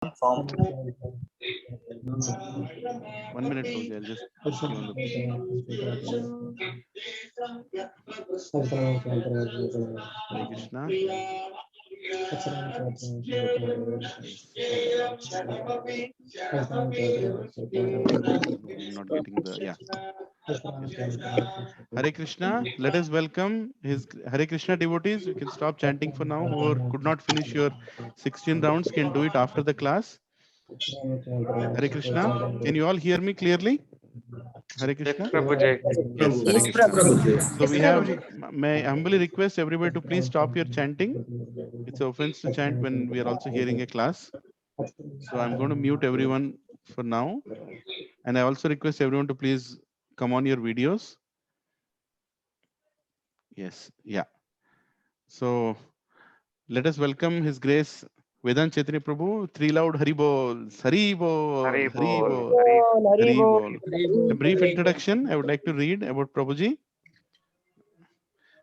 from 1 minute, Prabhuji. I'll just put you on the. Hare Krishna. Yes. I'm not getting the. Yeah. Yes. Hare Krishna. Let us welcome his Hare Krishna devotees. You can stop chanting for now. Whoever could not finish your 16 rounds can do it after the class. Hare Krishna. Can you all hear me clearly? Hare Yes, Krishna. Prabhuji. Yes, Hare Yes, Krishna. Prabhuji. So we have, may I humbly request everybody to please stop your chanting. It's an offense to chant when we are also hearing a class. So I'm going to mute everyone for now. And I also request everyone to please come on your videos. Yes, yeah. So let us welcome His Grace Vedant Chaitanya Prabhu. Three loud Hari Bol, Hari Bol, Hari Hari Bol, Bol, Hari Hari Bol. A brief introduction I would like to read about Prabhuji.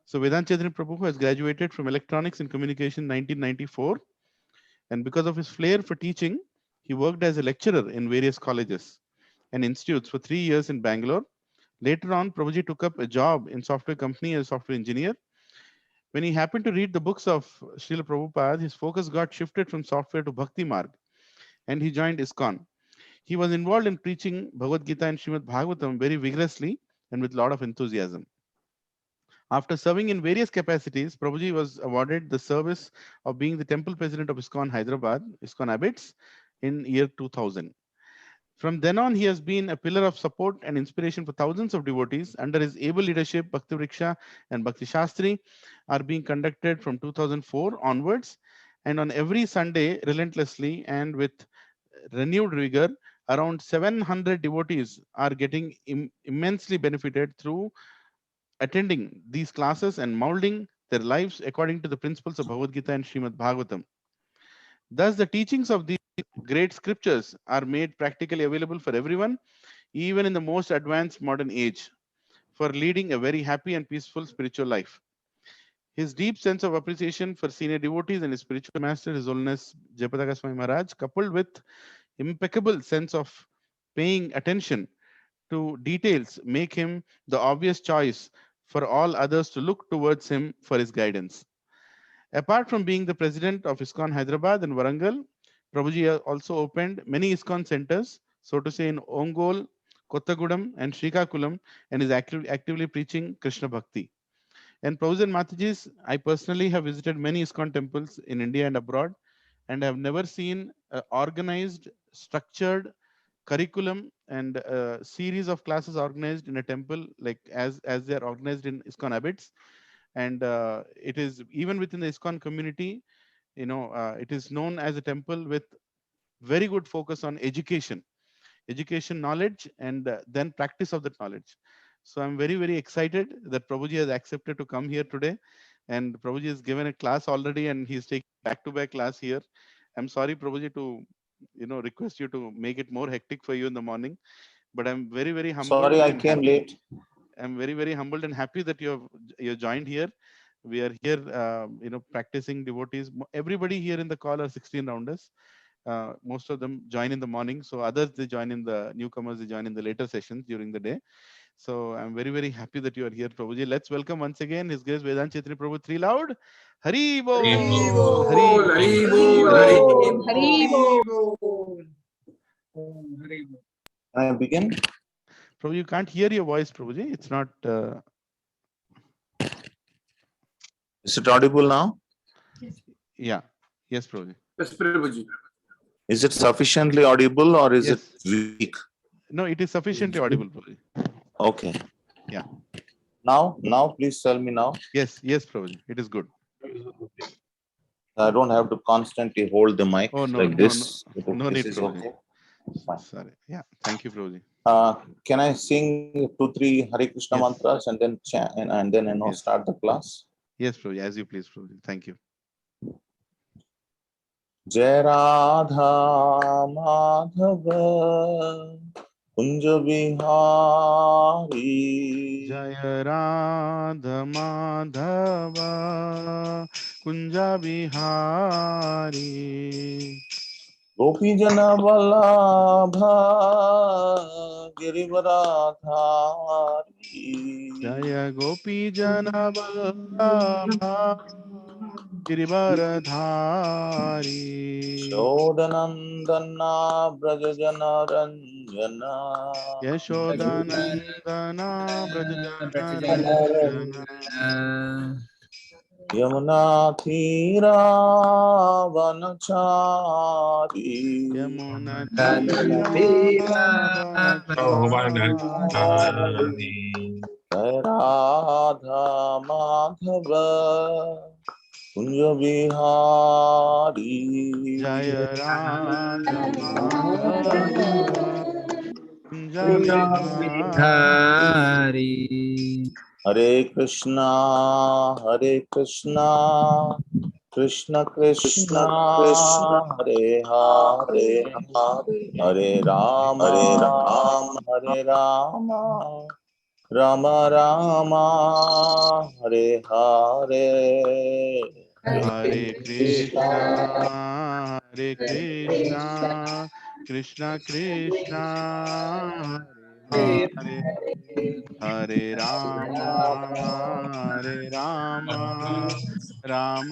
So Vedant Chaitanya Prabhu has graduated from Electronics and Communication 1994, and because of his flair for teaching, he worked as a lecturer in various colleges and institutes for 3 years in Bangalore. Later on, Prabhuji took up a job in software company as a software engineer. When he happened to read the books of Srila Prabhupada, his focus got shifted from software to Bhakti Marg, and he joined ISKCON. He was involved in preaching Bhagavad Gita and Srimad Bhagavatam very vigorously and with a lot of enthusiasm. After serving in various capacities, Prabhuji was awarded the service of being the temple president of ISKCON Hyderabad, ISKCON Abbots, in year 2000. From then on, he has been a pillar of support and inspiration for thousands of devotees. Under his able leadership, Bhakti Vriksha and Bhakti Shastri are being conducted from 2004 onwards. And on every Sunday, relentlessly and with renewed rigor, around 700 devotees are getting immensely benefited through attending these classes and molding their lives according to the principles of Bhagavad Gita and Srimad Bhagavatam. Thus, the teachings of these great scriptures are made practically available for everyone, even in the most advanced modern age, for leading a very happy and peaceful spiritual life. His deep sense of appreciation for senior devotees and his spiritual master, His Holiness Jayapataka Swami Maharaj, coupled with impeccable sense of paying attention to details, make him the obvious choice for all others to look towards him for his guidance. Apart from being the president of ISKCON Hyderabad and Warangal, Prabhuji also opened many ISKCON centers, so to say in Ongole, Kottagudam, and Srikakulam, and is actively preaching Krishna Bhakti. And Prabhuji and Matajis, I personally have visited many ISKCON temples in India and abroad, and have never seen an organized, structured curriculum and a series of classes organized in a temple like as they are organized in ISKCON Abbots. And it is even within the ISKCON community, it is known as a temple with very good focus on education knowledge, and then practice of that knowledge. So I'm very, very excited that Prabhuji has accepted to come here today. And Prabhuji has given a class already and he's taking back-to-back class here. I'm sorry, Prabhuji, to request you to make it more hectic for you in the morning. But I'm very, very Sorry, humbled I and came happy. late. I'm very, very humbled and happy that you're joined here. We are here, practicing devotees. Everybody here in the call are 16 rounders. Most of them join in the morning. So others, they join in the newcomers, they join in the later sessions during the day. So I'm very, very happy that you are here, Prabhuji. Let's welcome once again His Grace Vedant Chaitanya Prabhu. Three loud. Hari Bol, Hari Bol, Hari Bol. Can I begin? Prabhu, you can't hear your voice, Prabhuji. It's not. Is it audible now? Yeah. Yes, Prabhuji. Yes, Prabhuji. Is it sufficiently audible or is Yes. it weak? No, it is sufficiently audible, Prabhuji. Okay. Yeah. Now, please tell me now. Yes, Prabhuji. It is good. I don't have to constantly hold the mic Oh, no, like no, this. no This need, is Prabhuji. okay. Fine. Sorry. Yeah. Thank you, Prabhuji. Can I sing 2-3 Hare Krishna Yes. mantras and then and then Yes. start the class? Yes, Prabhuji. As you please, Prabhuji. Thank you. Jai Radha Madhava Kunja Bihari Jaya Radha Madhava Kunja Bihari गोपीजन Vallabh गिरिवराधारी जय गोपी जन वल्लभा गिरिवरधारी शोदनंदना ब्रज जन रंजना यशोदानंदना व्रज जन रंजना यमुना तीरा वनचारी यमुना तीरा वनचारी जय राधा माधव कुंज बिहारी जय राधा माधव कुंज बिहारी हरे कृष्णा कृष्ण कृष्णा हरे हरे हरे राम हरे राम राम राम हरे हरे हरे कृष्णा कृष्णा कृष्णा हरे हरे हरे राम राम राम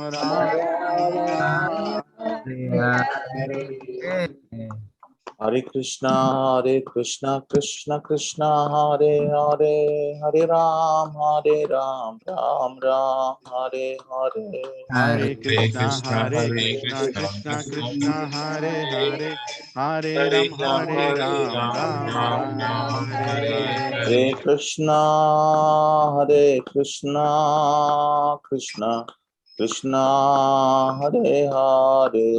हरे कृष्णा कृष्ण कृष्ण हरे हरे हरे राम राम राम हरे हरे हरे कृष्णा कृष्णा कृष्णा हरे हरे हरे राम राम हरे हरे हरे कृष्णा कृष्ण कृष्ण हरे हरे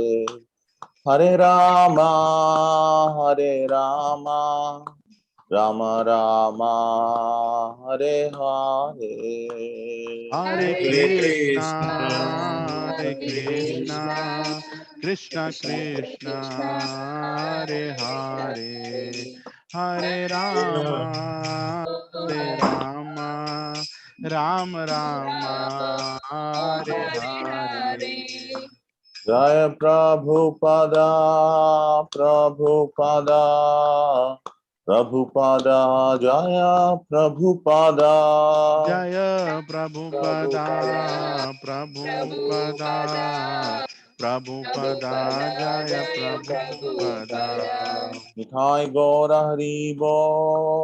हरे राम राम राम हरे हरे हरे कृष्णा कृष्णा कृष्णा हरे हरे हरे राम राम राम हरे हरे जय प्रभुपदा प्रभुपदा प्रभुपदा जय प्रभुपदा जय प्रभुपदा प्रभुपदा प्रभुपदा जय प्रभुपदा मिठाई गौर हरि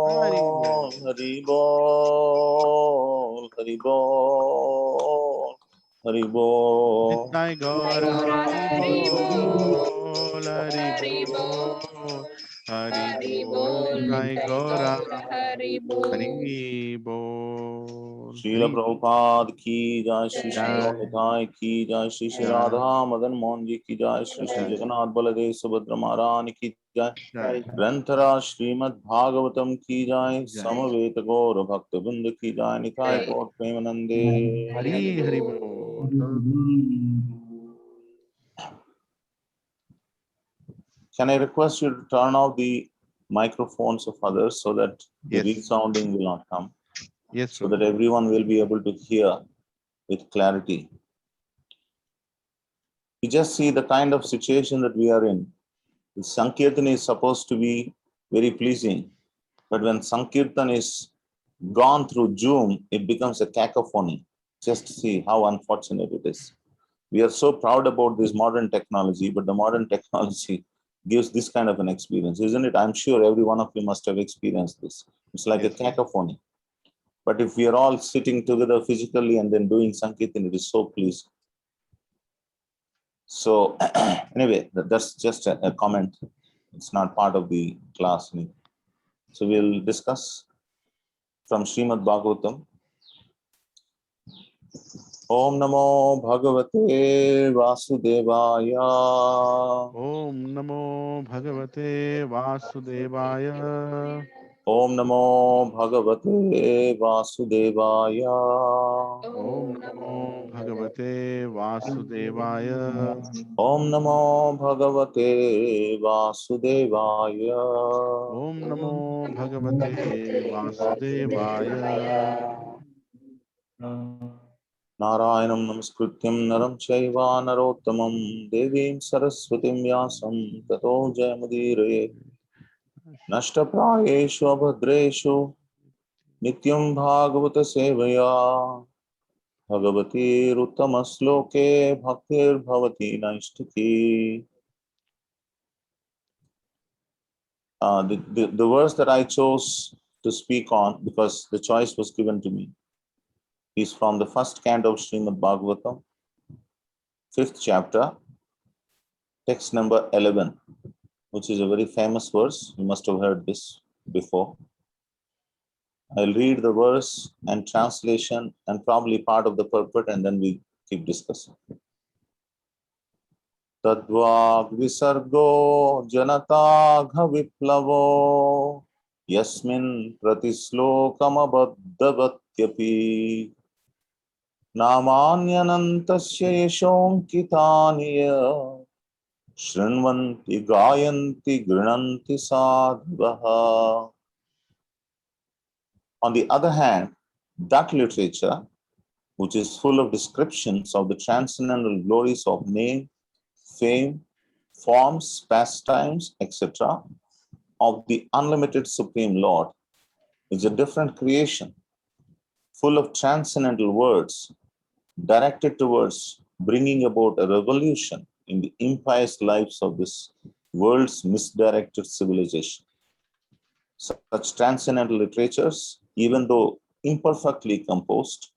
हरि बोल बोल हरि बोल हरि बोल हरि बोल निताय गौर हरि बोल हरि बोल हरि बोल निताय गौर हरि बोल श्रील हरि प्रभुपाद की जय श्री श्री जय गौरताय की जय श्री श्री जय राधा मदन मोहन जी की जय श्री श्री जय जगन्नाथ बलदेव सुभद्रा महारानी की जय जय ग्रंथराज श्रीमद् भागवतम की जय जय समवेत गौर भक्त बिंद की जय निताय जय गौर प्रेमानंदे हरि हरि बोल Can I request you to turn off the microphones of others so that the yes resounding will not come, yes so that Prabhu everyone will be able to hear with clarity? You just see the kind of situation that we are in. The Sankirtan is supposed to be very pleasing, but when Sankirtan is gone through Zoom, it becomes a cacophony. Just see how unfortunate it is. We are so proud about this modern technology, but the modern technology gives this kind of an experience, isn't it? I'm sure every one of you must have experienced this. It's like a yes cacophony. But if we are all sitting together physically and then doing Sankirtan, it is so pleasing. So anyway, that's just a comment. It's not part of the class. So we'll discuss from Srimad Bhagavatam. Om Namo Bhagavate Vasudevaya. Om Namo Bhagavate Vasudevaya. Om Namo Bhagavate Vasudevaya. Om Namo Bhagavate Vasudevaya. Om Namo Bhagavate Vasudevaya. Om Namo Bhagavate Vasudevaya. Narayanam namaskrityam naram chaiva narottamam devim saraswatim vyasam tato jayamudire nashtaprayeshu abhadreshu nityam bhagavata sevaya bhagavati ruttamasloke bhaktir bhavati naishtaki. The verse that I chose to speak on, because the choice was given to me, is from the first canto of Srimad Bhagavatam, 5th chapter, text number 11, which is a very famous verse. You must have heard this before. I'll read the verse and translation and probably part of the purport, and then we keep discussing. Tadvag visargo janatagha viplavo yasmin pratislokam abhaddhavatyapi namanyanantasya yashonkitaniya Shrinvanti Gayanti Grinanti Sadhvaha. On the other hand, that literature, which is full of descriptions of the transcendental glories of name, fame, forms, pastimes, etc., of the unlimited Supreme Lord, is a different creation, full of transcendental words, directed towards bringing about a revolution in the impious lives of this world's misdirected civilization. Such transcendental literatures, even though imperfectly composed,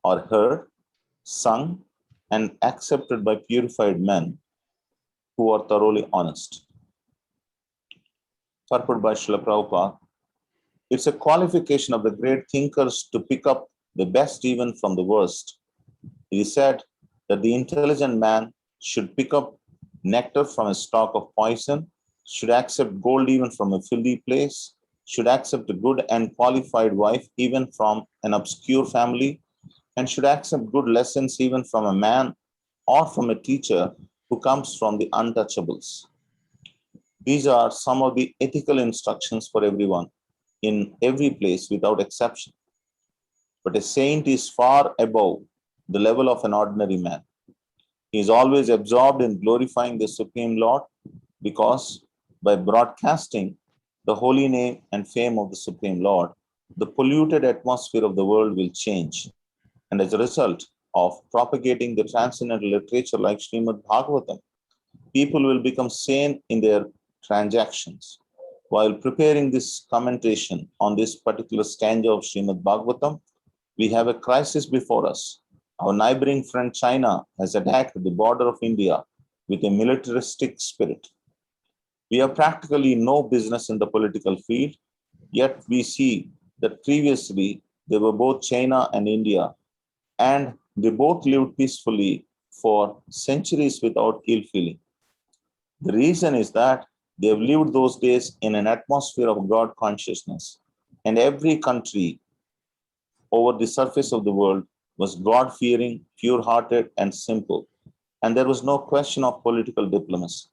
are heard, sung, and accepted by purified men who are thoroughly honest. Purport by Srila Prabhupada. It's a qualification of the great thinkers to pick up the best even from the worst. It is said that the intelligent man should pick up nectar from a stalk of poison, should accept gold even from a filthy place, should accept a good and qualified wife even from an obscure family, and should accept good lessons even from a man or from a teacher who comes from the untouchables. These are some of the ethical instructions for everyone in every place without exception. But a saint is far above the level of an ordinary man. He is always absorbed in glorifying the Supreme Lord because by broadcasting the holy name and fame of the Supreme Lord, the polluted atmosphere of the world will change. And as a result of propagating the transcendental literature like Srimad Bhagavatam, people will become sane in their transactions. While preparing this commentation on this particular stanza of Srimad Bhagavatam, we have a crisis before us. Our neighboring friend China has attacked the border of India with a militaristic spirit. We have practically no business in the political field, yet we see that previously they were both China and India, and they both lived peacefully for centuries without ill feeling. The reason is that they have lived those days in an atmosphere of God consciousness, and every country over the surface of the world was God-fearing, pure-hearted, and simple. And there was no question of political diplomacy.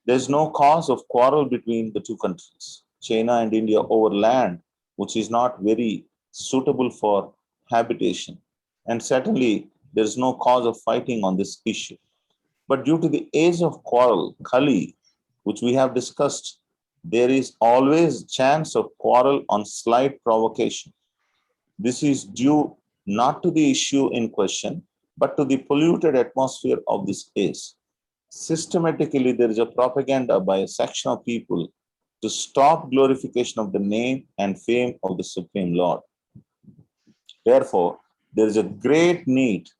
There's no cause of quarrel between the two countries, China and India, over land, which is not very suitable for habitation. And certainly, there is no cause of fighting on this issue. But due to the age of quarrel, Kali, which we have discussed, there is always chance of quarrel on slight provocation. This is due not to the issue in question, but to the polluted atmosphere of this age. Systematically, there is a propaganda by a section of people to stop glorification of the name and fame of the Supreme Lord. Therefore, there is a great need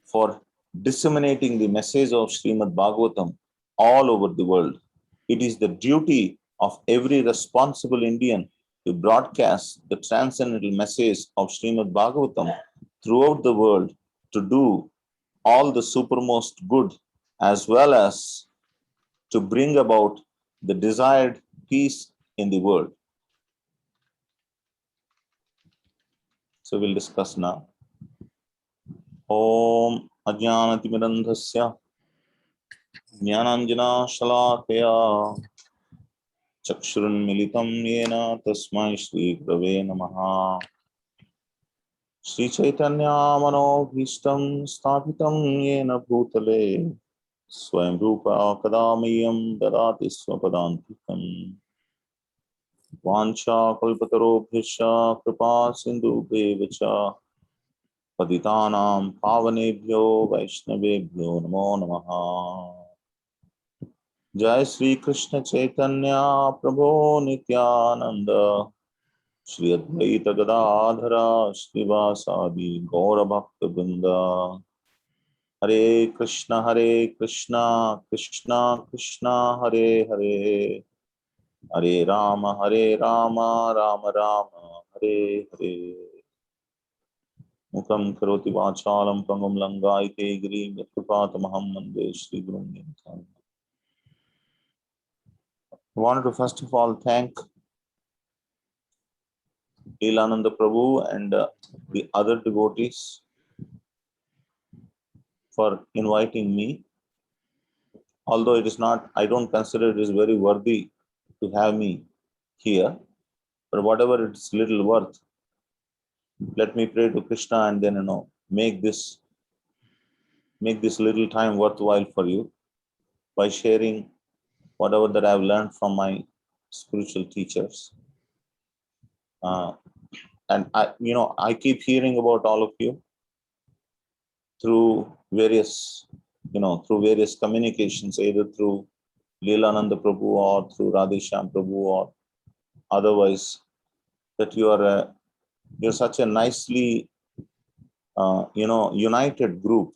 for disseminating the message of Srimad Bhagavatam all over the world. It is the duty of every responsible Indian to broadcast the transcendental message of Srimad Bhagavatam throughout the world, to do all the supermost good, as well as to bring about the desired peace in the world. So we'll discuss now. Om Ajnanatimirandhasya Jnananjana Shalakaya Chakshurunmilitam Yena Tasmai Shri Grave Namaha. Shri Chaitanya Manobhishtam Sthapitam Yena Bhutale Swayam Rupa Kadamayam Dadati Swapadantikam Vancha Kalpatarobhisha Kripa Sindhu Devacha Patitanam Pavanebhyo Vaishnavebhyo Namo Namaha. Jai Sri Krishna Chaitanya Prabhu Nityananda Shri Advaita Gadadhara Srivasadi Gaura Bhakta Vrinda. Hare Krishna Krishna Krishna Hare Hare Hare Rama Rama Rama Hare Hare. Mukam karoti vachalam pangam langaite girim yatrupatamaham mande Shri Guru. I wanted to first of all thank Leelananda Prabhu and the other devotees for inviting me. Although it is not, I don't consider it is very worthy to have me here, but whatever it's little worth, let me pray to Krishna and then make this little time worthwhile for you by sharing whatever that I've learned from my spiritual teachers. And I keep hearing about all of you through various communications, either through Leelananda Prabhu or through Radhesham Prabhu or otherwise, that you're such a nicely united group.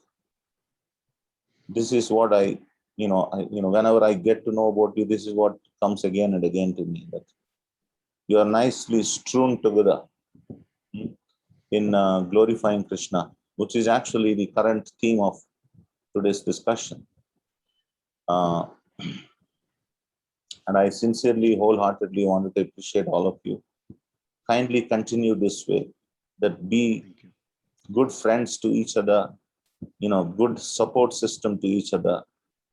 This is what I whenever I get to know about you, this is what comes again and again to me, that you are nicely strewn together in glorifying Krishna, which is actually the current theme of today's discussion. And I sincerely, wholeheartedly wanted to appreciate all of you. Kindly continue this way, that be good friends to each other, good support system to each other,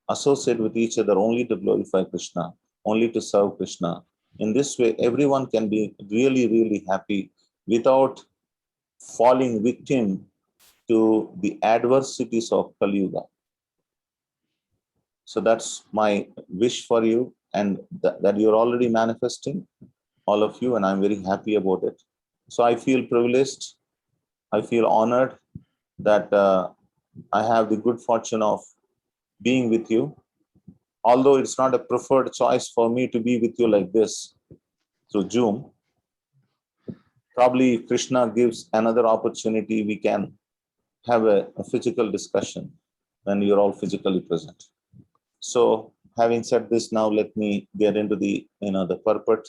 associate with each other only to glorify Krishna, only to serve Krishna. In this way, everyone can be really, really happy without falling victim to the adversities of Kali Yuga. So that's my wish for you, and that you're already manifesting, all of you, and I'm very happy about it. So I feel privileged, I feel honored that I have the good fortune of being with you. Although it's not a preferred choice for me to be with you like this through Zoom, probably if Krishna gives another opportunity, we can have a physical discussion when you're all physically present. So having said this, now let me get into the purport,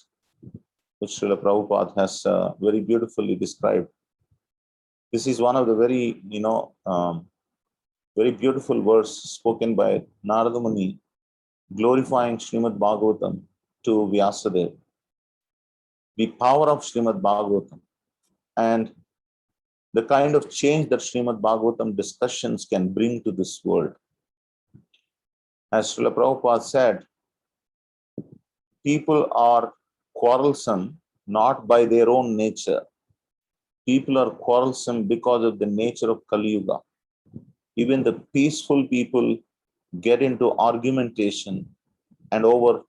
which Srila Prabhupada has very beautifully described. This is one of the very, very beautiful verse spoken by Narada Muni, glorifying Srimad Bhagavatam to Vyasadeva. The power of Srimad Bhagavatam and the kind of change that Srimad Bhagavatam discussions can bring to this world. As Srila Prabhupada said, people are quarrelsome not by their own nature. People are quarrelsome because of the nature of Kali Yuga. Even the peaceful people get into argumentation, and over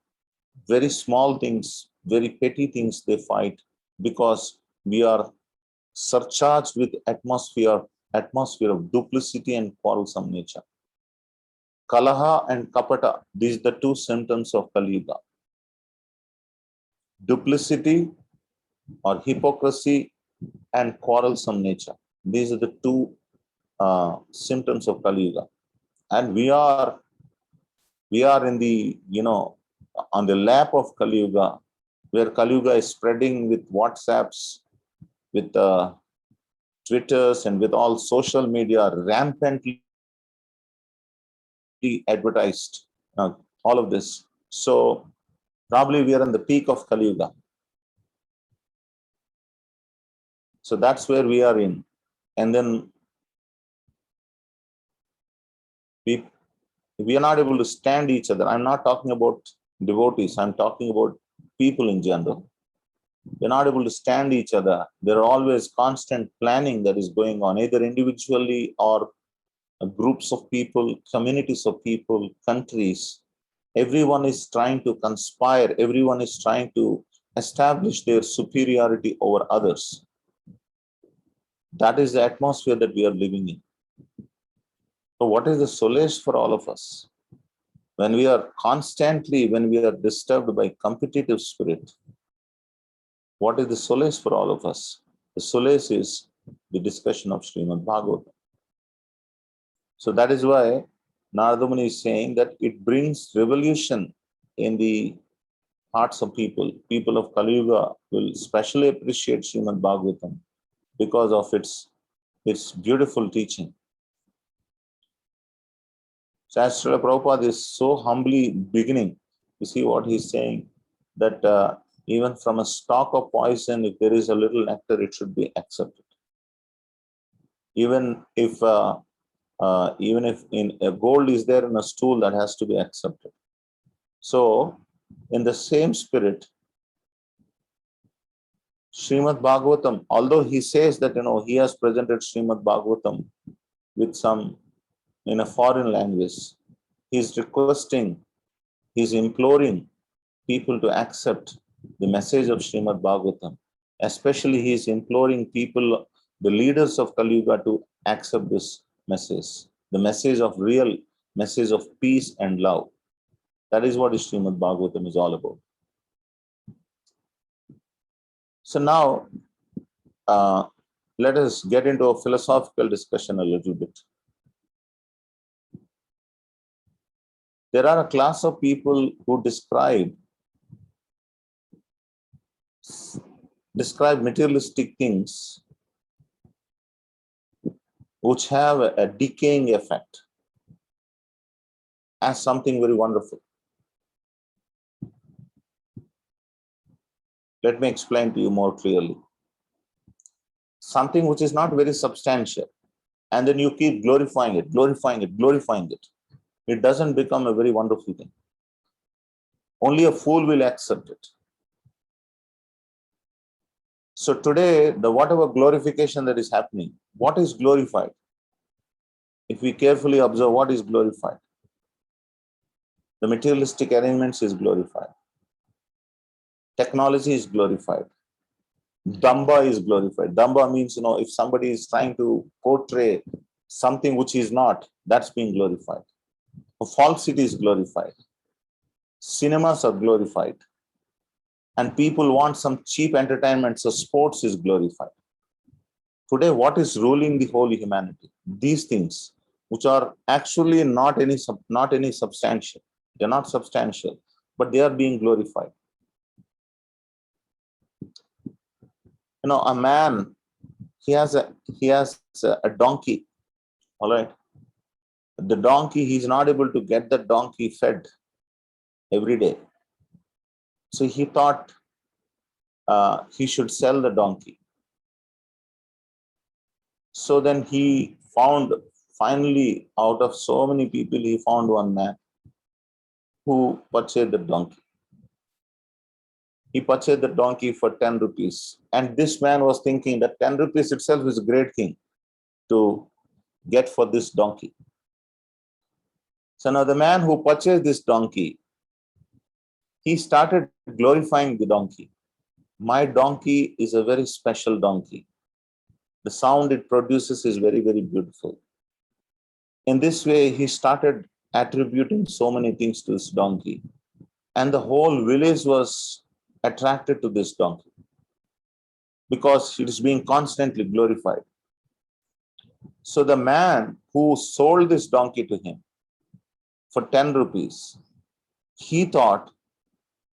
very small things, very petty things, they fight because we are surcharged with atmosphere of duplicity and quarrelsome nature. Kalaha and kapata, these are the two symptoms of Kali Yuga. Duplicity or hypocrisy and quarrelsome nature. These are the two symptoms of Kali Yuga. And we are in the, on the lap of Kali Yuga, where Kali Yuga is spreading with WhatsApps, with Twitters, and with all social media rampantly advertised, all of this. So probably we are in the peak of Kali Yuga. So that's where we are in. And then we are not able to stand each other. I'm not talking about devotees. I'm talking about people in general. They're not able to stand each other. There are always constant planning that is going on, either individually or groups of people, communities of people, countries. Everyone is trying to conspire. Everyone is trying to establish their superiority over others. That is the atmosphere that we are living in. So what is the solace for all of us? When we are disturbed by competitive spirit, what is the solace for all of us? The solace is the discussion of Srimad Bhagavatam. So that is why Narada Muni is saying that it brings revolution in the hearts of people. People of Kali Yuga will especially appreciate Srimad Bhagavatam because of its beautiful teaching. So as Srila Prabhupada is so humbly beginning, you see what he's saying, that even from a stalk of poison, if there is a little nectar, it should be accepted. Even if in a gold is there in a stool, that has to be accepted. So in the same spirit, Srimad Bhagavatam, although he says that he has presented Srimad Bhagavatam with some in a foreign language, he's requesting, he's imploring people to accept the message of Srimad Bhagavatam. Especially he is imploring people, the leaders of Kali Yuga, to accept this message, the message of real message of peace and love. That is what Srimad Bhagavatam is all about. So now, let us get into a philosophical discussion a little bit. There are a class of people who describe materialistic things which have a decaying effect as something very wonderful. Let me explain to you more clearly. Something which is not very substantial, and then you keep glorifying it, it doesn't become a very wonderful thing. Only a fool will accept it. So today, the whatever glorification that is happening, what is glorified? If we carefully observe what is glorified, the materialistic arrangements is glorified. Technology is glorified. Damba is glorified. Damba means, if somebody is trying to portray something which is not, that's being glorified. Falsity is glorified. Cinemas are glorified. And people want some cheap entertainment, so sports is glorified. Today, what is ruling the whole humanity? These things, which are actually not any substantial. They're not substantial, but they are being glorified. A man, he has a donkey. All right. The donkey, he's not able to get the donkey fed every day. So he thought he should sell the donkey. So then he found, finally, out of so many people, he found one man who purchased the donkey. He purchased the donkey for 10 rupees. And this man was thinking that 10 rupees itself is a great thing to get for this donkey. So now the man who purchased this donkey, he started glorifying the donkey. My donkey is a very special donkey. The sound it produces is very, very beautiful. In this way, he started attributing so many things to this donkey. And the whole village was attracted to this donkey because it is being constantly glorified. So the man who sold this donkey to him for 10 rupees, he thought,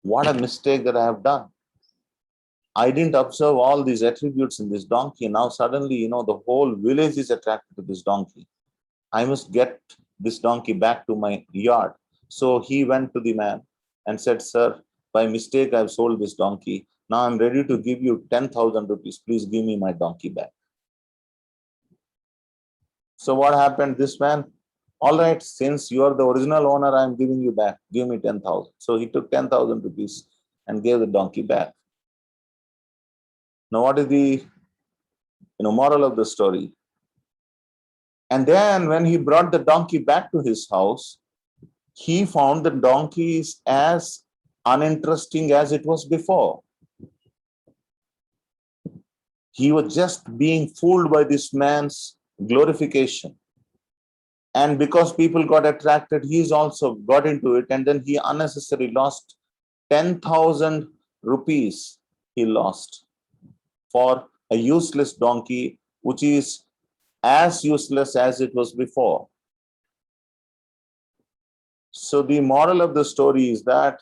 what a mistake that I have done. I didn't observe all these attributes in this donkey. Now suddenly, the whole village is attracted to this donkey. I must get this donkey back to my yard. So he went to the man and said, sir, by mistake, I've sold this donkey. Now I'm ready to give you 10,000 rupees. Please give me my donkey back. So what happened? This man, all right, since you are the original owner, I'm giving you back. Give me 10,000. So he took 10,000 rupees and gave the donkey back. Now, what is the moral of the story? And then when he brought the donkey back to his house, he found the donkey is as uninteresting as it was before. He was just being fooled by this man's glorification. And because people got attracted, he's also got into it. And then he unnecessarily lost 10,000 rupees. He lost for a useless donkey, which is as useless as it was before. So the moral of the story is that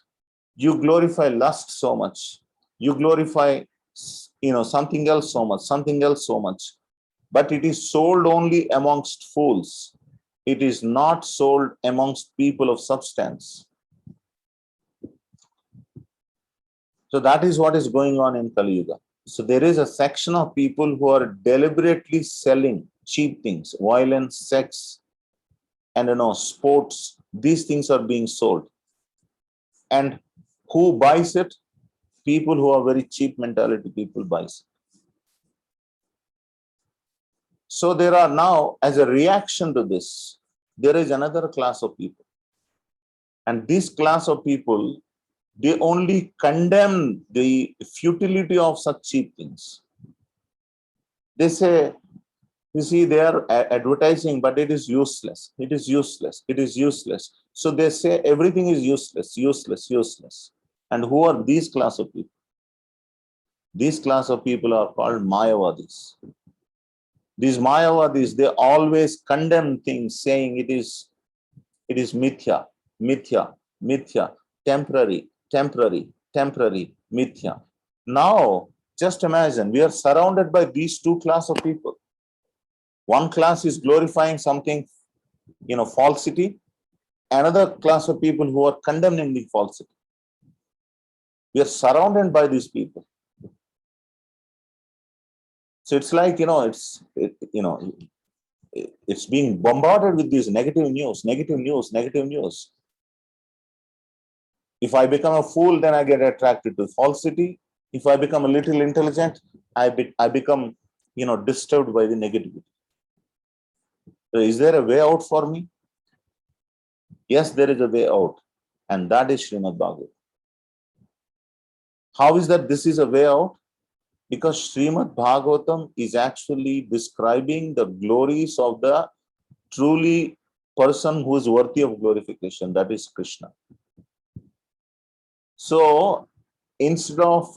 you glorify lust so much, you glorify something else so much, but it is sold only amongst fools. It is not sold amongst people of substance. So that is what is going on in Kali Yuga. So there is a section of people who are deliberately selling cheap things, violence, sex, and sports. These things are being sold. And who buys it? People who are very cheap mentality people buys it. So there are now, as a reaction to this, there is another class of people. And this class of people, they only condemn the futility of such cheap things. They say, you see, they are advertising, but it is useless. It is useless. It is useless. So they say everything is useless, useless, useless. And who are these class of people? These class of people are called Mayavadis. These Mayavadis, they always condemn things, saying it is mithya, mithya, mithya, temporary, temporary, temporary, mithya. Now, just imagine, we are surrounded by these two class of people. One class is glorifying something, falsity. Another class of people who are condemning the falsity. We are surrounded by these people. So it's like, it's being bombarded with these negative news, negative news, negative news. If I become a fool, then I get attracted to falsity. If I become a little intelligent, I become, disturbed by the negativity. So is there a way out for me? Yes, there is a way out. And that is Srimad Bhagavatam. How is that this is a way out? Because Srimad Bhagavatam is actually describing the glories of the truly person who is worthy of glorification, that is Krishna. So instead of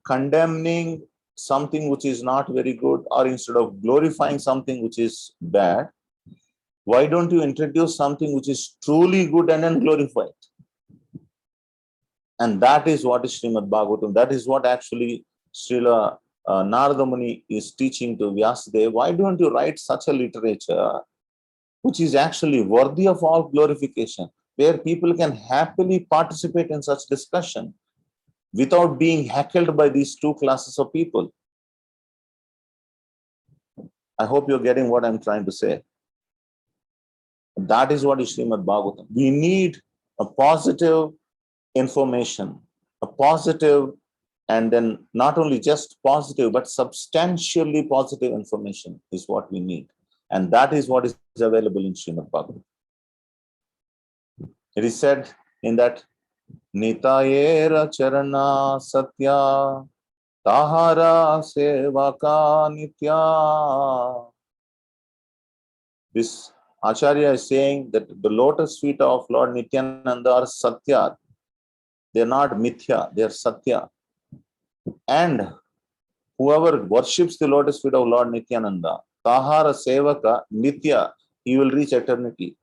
condemning something which is not very good, or instead of glorifying something which is bad, why don't you introduce something which is truly good and then glorify it? And that is what is Srimad Bhagavatam. That is what actually Srila Narada Muni is teaching to Vyasadeva. Why don't you write such a literature which is actually worthy of all glorification, where people can happily participate in such discussion without being heckled by these two classes of people? I hope you're getting what I'm trying to say. That is what is Srimad Bhagavatam. We need a positive information, a positive, and then not only just positive, but substantially positive information is what we need. And that is what is available in Srimad Bhagavatam. It is said in that Nitayera Charana Satya Tahara Sevaka Nitya. This Acharya is saying that the lotus feet of Lord Nityananda are Satya. They are not Mithya, they are Satya. And whoever worships the lotus feet of Lord Nityananda, Tahara Sevaka Nitya, he will reach eternity.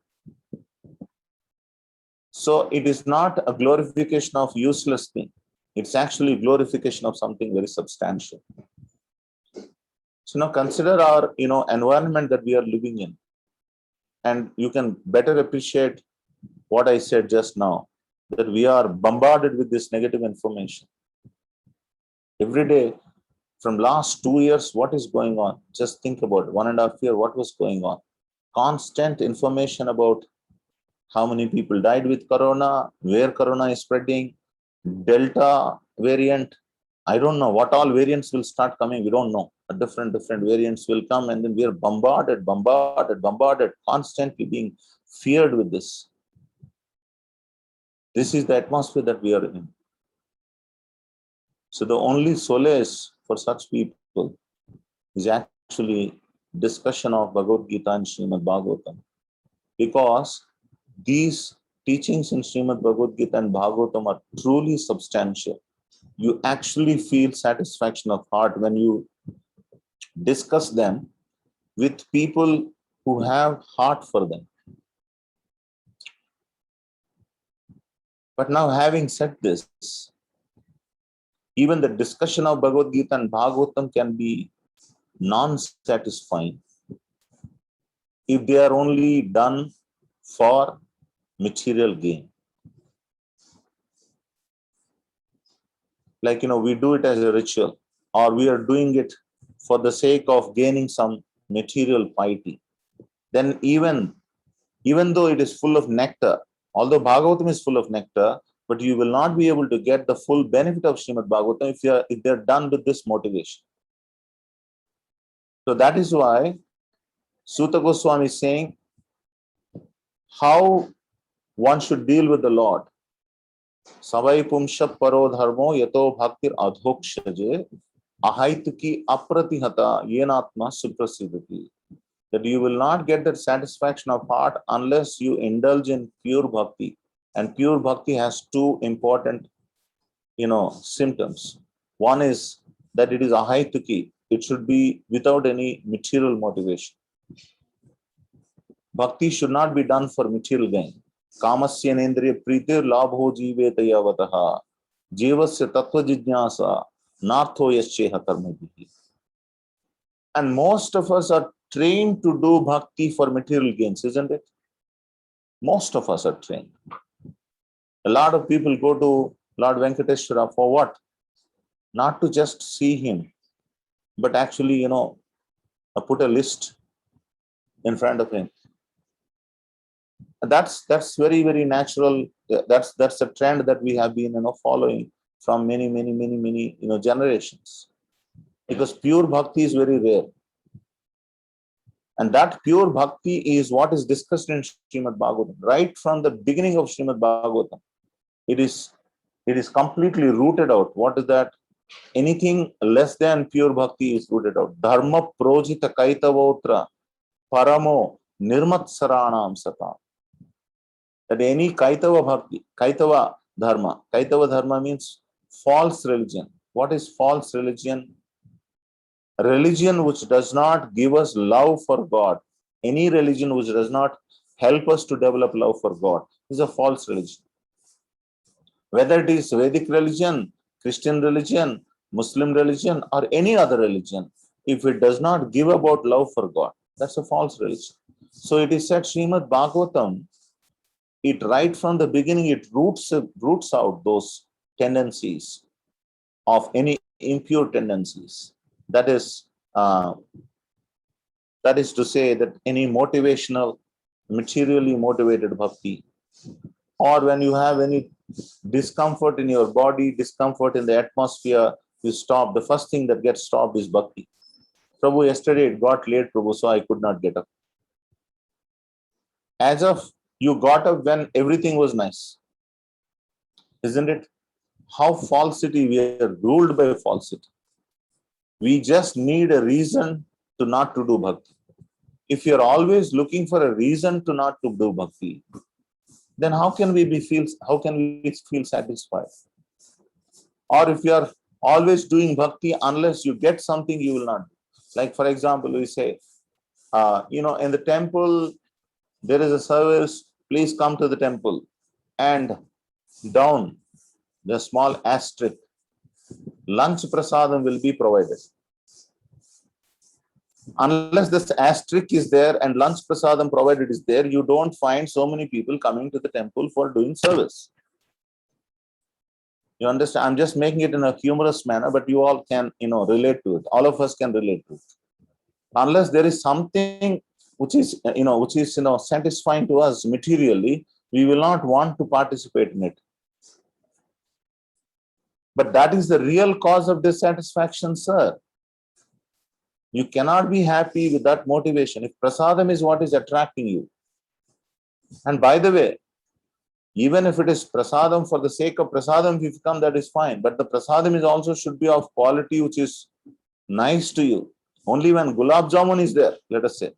So it is not a glorification of useless thing. It's actually glorification of something very substantial. So now consider our environment that we are living in. And you can better appreciate what I said just now, that we are bombarded with this negative information. Every day, from last 2 years, what is going on? Just think about 1.5 years, what was going on? Constant information about how many people died with corona, where corona is spreading, Delta variant, I don't know what all variants will start coming. We don't know. Different variants will come, and then we are bombarded, constantly being feared with this. This is the atmosphere that we are in. So the only solace for such people is actually discussion of Bhagavad Gita and Srimad Bhagavatam. Because these teachings in Srimad Bhagavad Gita and Bhagavatam are truly substantial. You actually feel satisfaction of heart when you discuss them with people who have heart for them. But now, having said this, even the discussion of Bhagavad Gita and Bhagavatam can be non-satisfying if they are only done for material gain. Like, we do it as a ritual, or we are doing it for the sake of gaining some material piety. Then even though it is full of nectar, although Bhagavatam is full of nectar, but you will not be able to get the full benefit of Srimad Bhagavatam if they're done with this motivation. So that is why Suta Goswami is saying how one should deal with the Lord. Savai pumsha paro dharmo yato bhaktir adhokshaje ahaituki apratihata yenatma suprasiddhati. That you will not get that satisfaction of heart unless you indulge in pure bhakti. And pure bhakti has two important, symptoms. One is that it is ahaituki. It should be without any material motivation. Bhakti should not be done for material gain. Kamasya nendriya pritir labho jiveta yavataha jivasya tattva jijnasa nartho yasyeha karmabhihi. And most of us are trained to do bhakti for material gains, isn't it? Most of us are trained. A lot of people go to Lord Venkateshwara for what? Not to just see him, but actually, put a list in front of him. That's very, very natural. That's a trend that we have been, following from many generations. Because pure bhakti is very rare. And that pure bhakti is what is discussed in Srimad Bhagavatam. Right from the beginning of Srimad Bhagavatam, it is completely rooted out. What is that? Anything less than pure bhakti is rooted out. Dharma projita kaitavotra paramo nirmatsaranam satam. That any kaitava bhakti, kaitava dharma means false religion. What is false religion? Religion which does not give us love for God. Any religion which does not help us to develop love for God is a false religion. Whether it is Vedic religion, Christian religion, Muslim religion, or any other religion, if it does not give about love for God, that's a false religion. So it is said Srimad Bhagavatam, it right from the beginning, it roots out those tendencies of any impure tendencies. That is to say that any motivational, materially motivated bhakti, or when you have any discomfort in your body, discomfort in the atmosphere, you stop. The first thing that gets stopped is bhakti. Prabhu, yesterday it got late, Prabhu, so I could not get up. As of you got up when everything was nice. Isn't it? How falsity, we are ruled by falsity. We just need a reason to not to do bhakti. If you're always looking for a reason to not to do bhakti, then how can we feel satisfied? Or if you are always doing bhakti, unless you get something, you will not do. Like, for example, we say, in the temple, there is a service, please come to the temple. And down the small asterisk, lunch prasadam will be provided. Unless this asterisk is there and lunch prasadam provided is there, you don't find so many people coming to the temple for doing service. You understand? I'm just making it in a humorous manner, but you all can, relate to it. All of us can relate to it. Unless there is something which is satisfying to us materially, we will not want to participate in it. But that is the real cause of dissatisfaction, sir. You cannot be happy with that motivation. If prasadam is what is attracting you, and by the way, even if it is prasadam for the sake of prasadam, if you come, that is fine. But the prasadam is also should be of quality which is nice to you. Only when gulab jamun is there, let us say,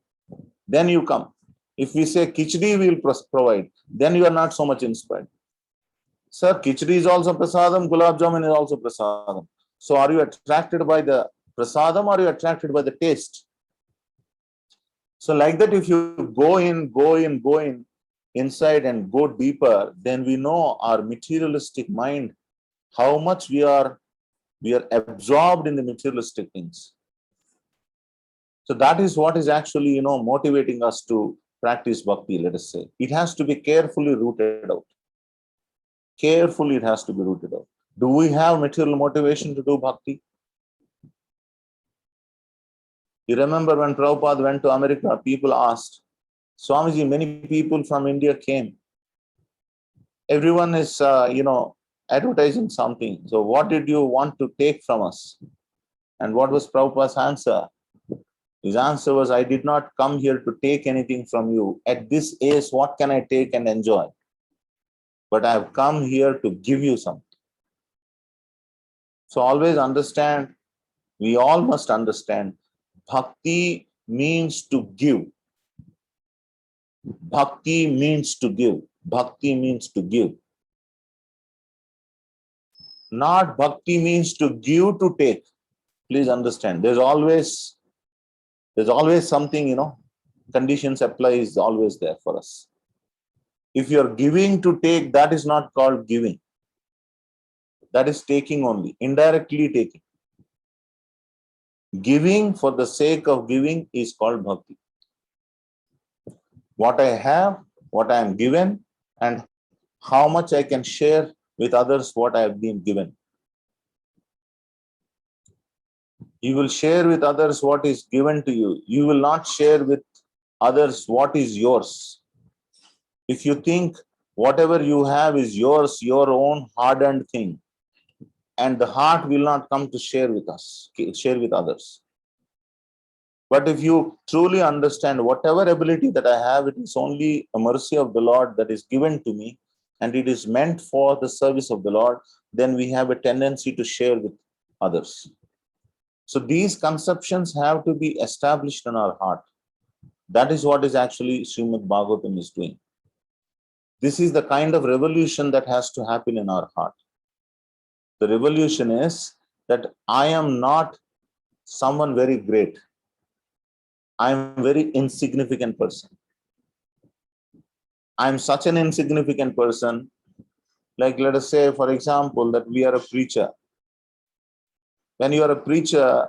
then you come. If we say khichdi we will provide, then you are not so much inspired. Sir, khichdi is also prasadam, gulab jamun is also prasadam. So are you attracted by the prasadam or are you attracted by the taste? So like that, if you go in inside and go deeper, then we know our materialistic mind, how much we are absorbed in the materialistic things. So that is what is actually, motivating us to practice bhakti, let us say. It has to be carefully rooted out. Carefully it has to be rooted out. Do we have material motivation to do bhakti? You remember when Prabhupada went to America, people asked, Swamiji, many people from India came. Everyone is, advertising something. So what did you want to take from us? And what was Prabhupada's answer? His answer was, I did not come here to take anything from you. At this age, what can I take and enjoy? But I have come here to give you something. So always understand, we all must understand, bhakti means to give. Bhakti means to give. Bhakti means to give. Not bhakti means to give to take. Please understand. There's always something, conditions apply is always there for us. If you're giving to take, that is not called giving. That is taking only, indirectly taking. Giving for the sake of giving is called bhakti. What I have, what I am given, and how much I can share with others what I have been given. You will share with others what is given to you. You will not share with others what is yours. If you think whatever you have is yours, your own hard-earned thing, and the heart will not come to share with us, share with others. But if you truly understand whatever ability that I have, it is only a mercy of the Lord that is given to me, and it is meant for the service of the Lord, then we have a tendency to share with others. So these conceptions have to be established in our heart. That is what is actually Srimad Bhagavatam is doing. This is the kind of revolution that has to happen in our heart. The revolution is that I am not someone very great. I am a very insignificant person. I am such an insignificant person. Like, let us say, for example, that we are a preacher. When you are a preacher,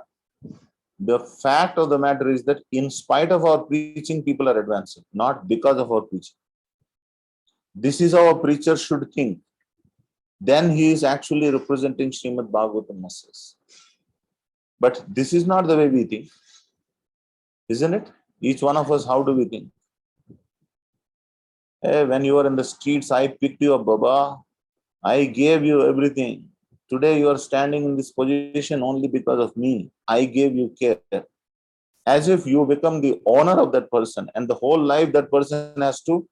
the fact of the matter is that in spite of our preaching, people are advancing, not because of our preaching. This is how a preacher should think. Then he is actually representing Srimad Bhagavatam message. But this is not the way we think, isn't it? Each one of us, how do we think? Hey, when you are in the streets, I picked you up, Baba. I gave you everything. Today you are standing in this position only because of me. I gave you care. As if you become the owner of that person, and the whole life that person has to,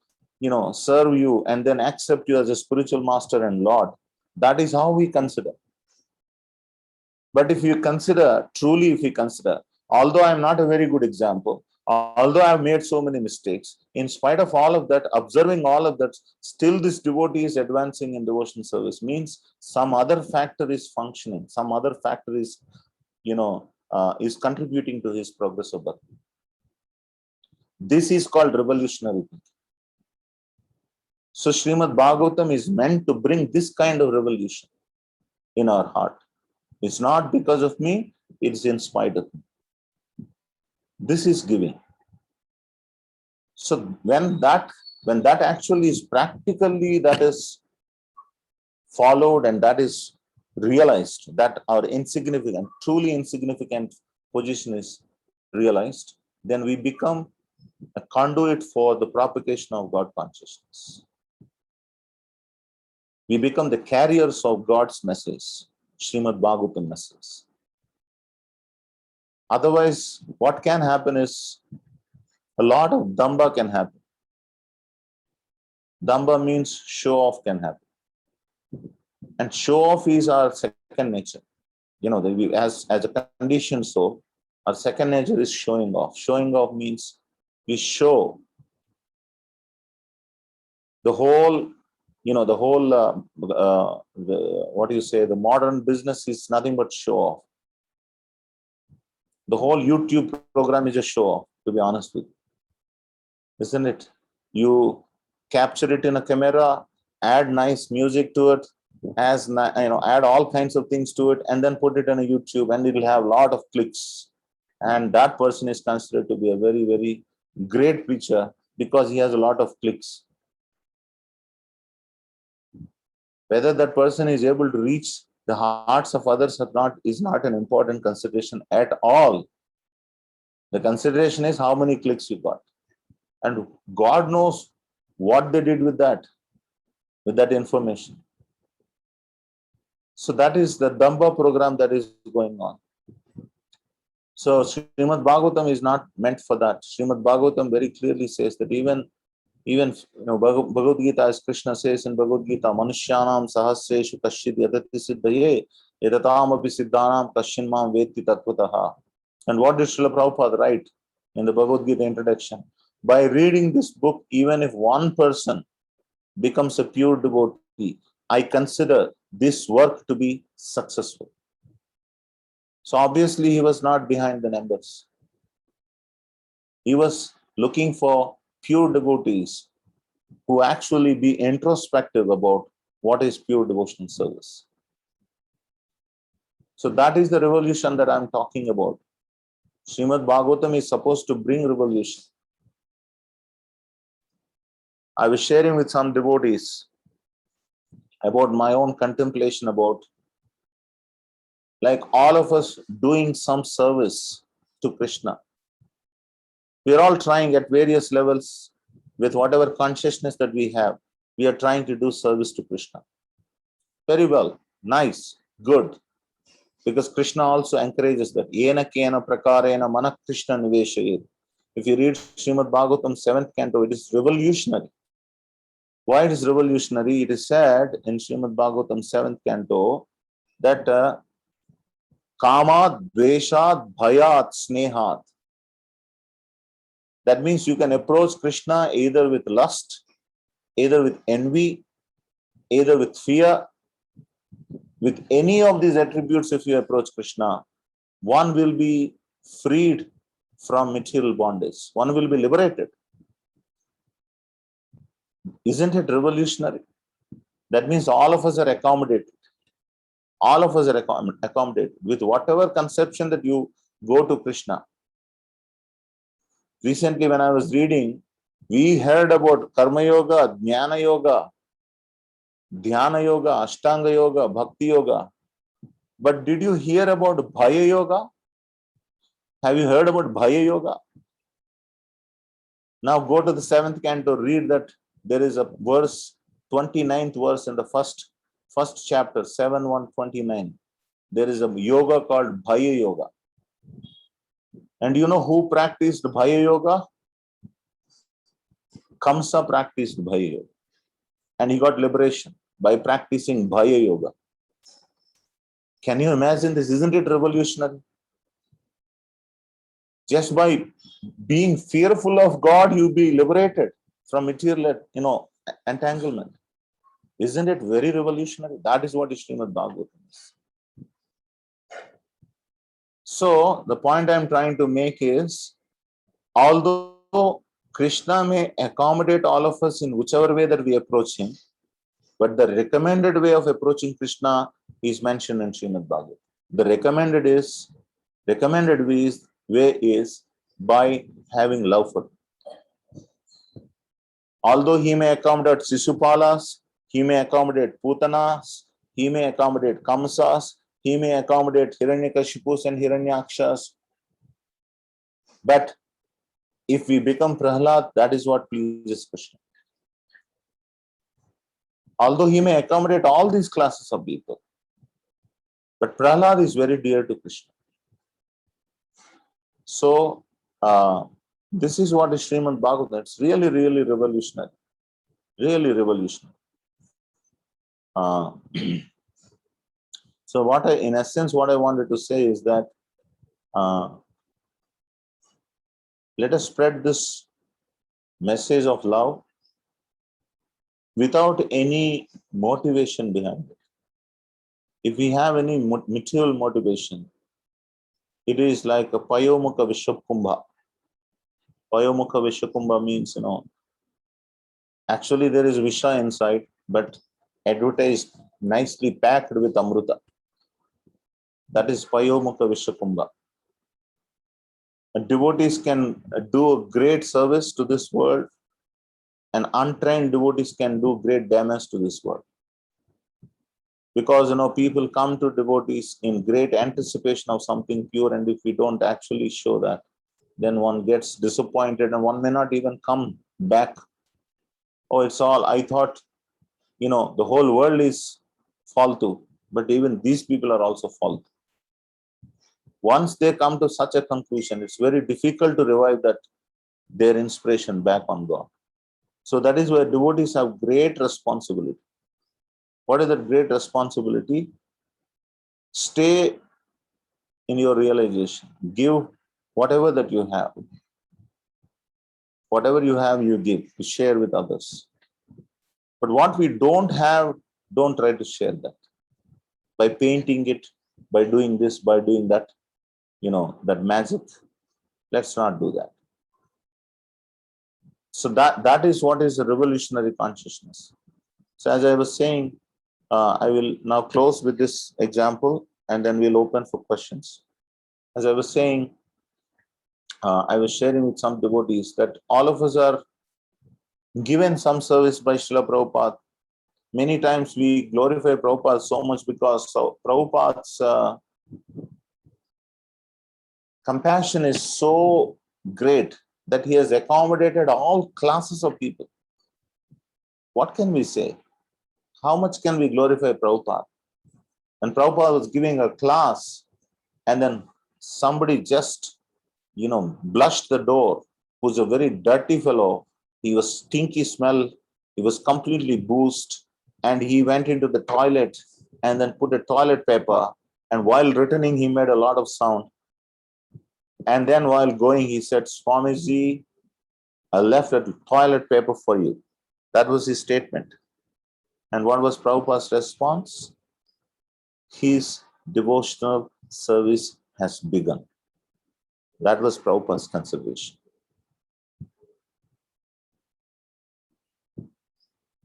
serve you and then accept you as a spiritual master and Lord. That is how we consider. But if you consider, truly if you consider, although I am not a very good example, although I have made so many mistakes, in spite of all of that, observing all of that, still this devotee is advancing in devotion service, means some other factor is functioning, some other factor is, is contributing to his progress of bhakti. This is called revolutionary thinking. So Srimad Bhagavatam is meant to bring this kind of revolution in our heart. It's not because of me, it's in spite of me. This is giving. So when that actually is practically, that is followed and that is realized, that our insignificant, truly insignificant position is realized, then we become a conduit for the propagation of God consciousness. We become the carriers of God's message. Srimad Bhagavatam messages. Otherwise, what can happen is a lot of damba can happen. Damba means show off can happen. And show off is our second nature. You know, as a conditioned soul, our second nature is showing off. Showing off means we show the whole, the modern business is nothing but show off. The whole YouTube program is a show off, to be honest with you. Isn't it? You capture it in a camera, add nice music to it, add all kinds of things to it, and then put it on a YouTube, and it will have a lot of clicks. And that person is considered to be a very, very great preacher because he has a lot of clicks. Whether that person is able to reach the hearts of others or not is not an important consideration at all. The consideration is how many clicks you got. And God knows what they did with that information. So that is the Damba program that is going on. So Srimad Bhagavatam is not meant for that. Srimad Bhagavatam very clearly says that even Bhagavad Gita, as Krishna says in Bhagavad Gita, Manushyanam sahasreshu kashchid yadati siddhaye yadatam api siddhanam kashchin mam vetti tattvataha. And what did Srila Prabhupada write in the Bhagavad Gita introduction? By reading this book, even if one person becomes a pure devotee, I consider this work to be successful. So obviously he was not behind the numbers. He was looking for pure devotees who actually be introspective about what is pure devotional service. So that is the revolution that I'm talking about. Srimad Bhagavatam is supposed to bring revolution. I was sharing with some devotees about my own contemplation about, like all of us doing some service to Krishna. We are all trying at various levels with whatever consciousness that we have. We are trying to do service to Krishna. Very well, nice, good. Because Krishna also encourages that. Yena kena prakarena mana Krishna niveshayet. If you read Srimad Bhagavatam 7th canto, it is revolutionary. Why it is revolutionary? It is said in Srimad Bhagavatam 7th canto that kamat, dveshat, bhayat, snehat. That means you can approach Krishna either with lust, either with envy, either with fear. With any of these attributes, if you approach Krishna, one will be freed from material bondage. One will be liberated. Isn't it revolutionary? That means all of us are accommodated. All of us are accommodated with whatever conception that you go to Krishna. Recently, when I was reading, we heard about Karma Yoga, Jnana Yoga, Dhyana Yoga, Ashtanga Yoga, Bhakti Yoga. But did you hear about Bhaya Yoga? Have you heard about Bhaya Yoga? Now go to the 7th canto, read that there is a verse, 29th verse in the first chapter, 7:129. There is a yoga called Bhaya Yoga. And you know who practiced Bhaya Yoga? Kamsa practiced Bhaya Yoga. And he got liberation by practicing Bhaya Yoga. Can you imagine this? Isn't it revolutionary? Just by being fearful of God, you'll be liberated from material, entanglement. Isn't it very revolutionary? That is what Srimad Bhagavatam is. So the point I'm trying to make is, although Krishna may accommodate all of us in whichever way that we approach him, but the recommended way of approaching Krishna is mentioned in Srimad Bhagavatam. The recommended way is by having love for him. Although he may accommodate Sisupalas, he may accommodate Putanas, he may accommodate Kamsas, he may accommodate Hiranyakashipus and Hiranyakshas. But if we become Prahlad, that is what pleases Krishna. Although he may accommodate all these classes of people, But Prahlad is very dear to Krishna. So, this is what is Srimad Bhagavatam. It's really, really revolutionary. Really revolutionary. So, in essence, what I wanted to say is that let us spread this message of love without any motivation behind it. If we have any material motivation, it is like a Payomukha Vishwakumbha. Payomukha Vishwakumbha means, actually there is Visha inside, but advertised nicely packed with Amruta. That is Payomukha Vishwakumbha. Devotees can do a great service to this world, and untrained devotees can do great damage to this world. Because people come to devotees in great anticipation of something pure, and if we don't actually show that, then one gets disappointed and one may not even come back. Oh, it's all, I thought, the whole world is faltu, but even these people are also faltu. Once they come to such a conclusion, it's very difficult to revive their inspiration back on God. So that is where devotees have great responsibility. What is that great responsibility? Stay in your realization. Give whatever that you have. Whatever you have, you give. You share with others. But what we don't have, don't try to share that. By painting it, by doing this, by doing that, that magic. Let's not do that. So that is what is a revolutionary consciousness. So as I was saying, I will now close with this example and then we'll open for questions. As I was saying, I was sharing with some devotees that all of us are given some service by Srila Prabhupada. Many times we glorify Prabhupada so much because Prabhupada's compassion is so great that he has accommodated all classes of people. What can we say? How much can we glorify Prabhupada? And Prabhupada was giving a class and then somebody just, blushed the door, who's a very dirty fellow. He was stinky smell. He was completely boozed. And he went into the toilet and then put a toilet paper. And while returning, he made a lot of sound. And then while going, he said, Swamiji, I left a toilet paper for you. That was his statement. And what was Prabhupada's response? His devotional service has begun. That was Prabhupada's consideration.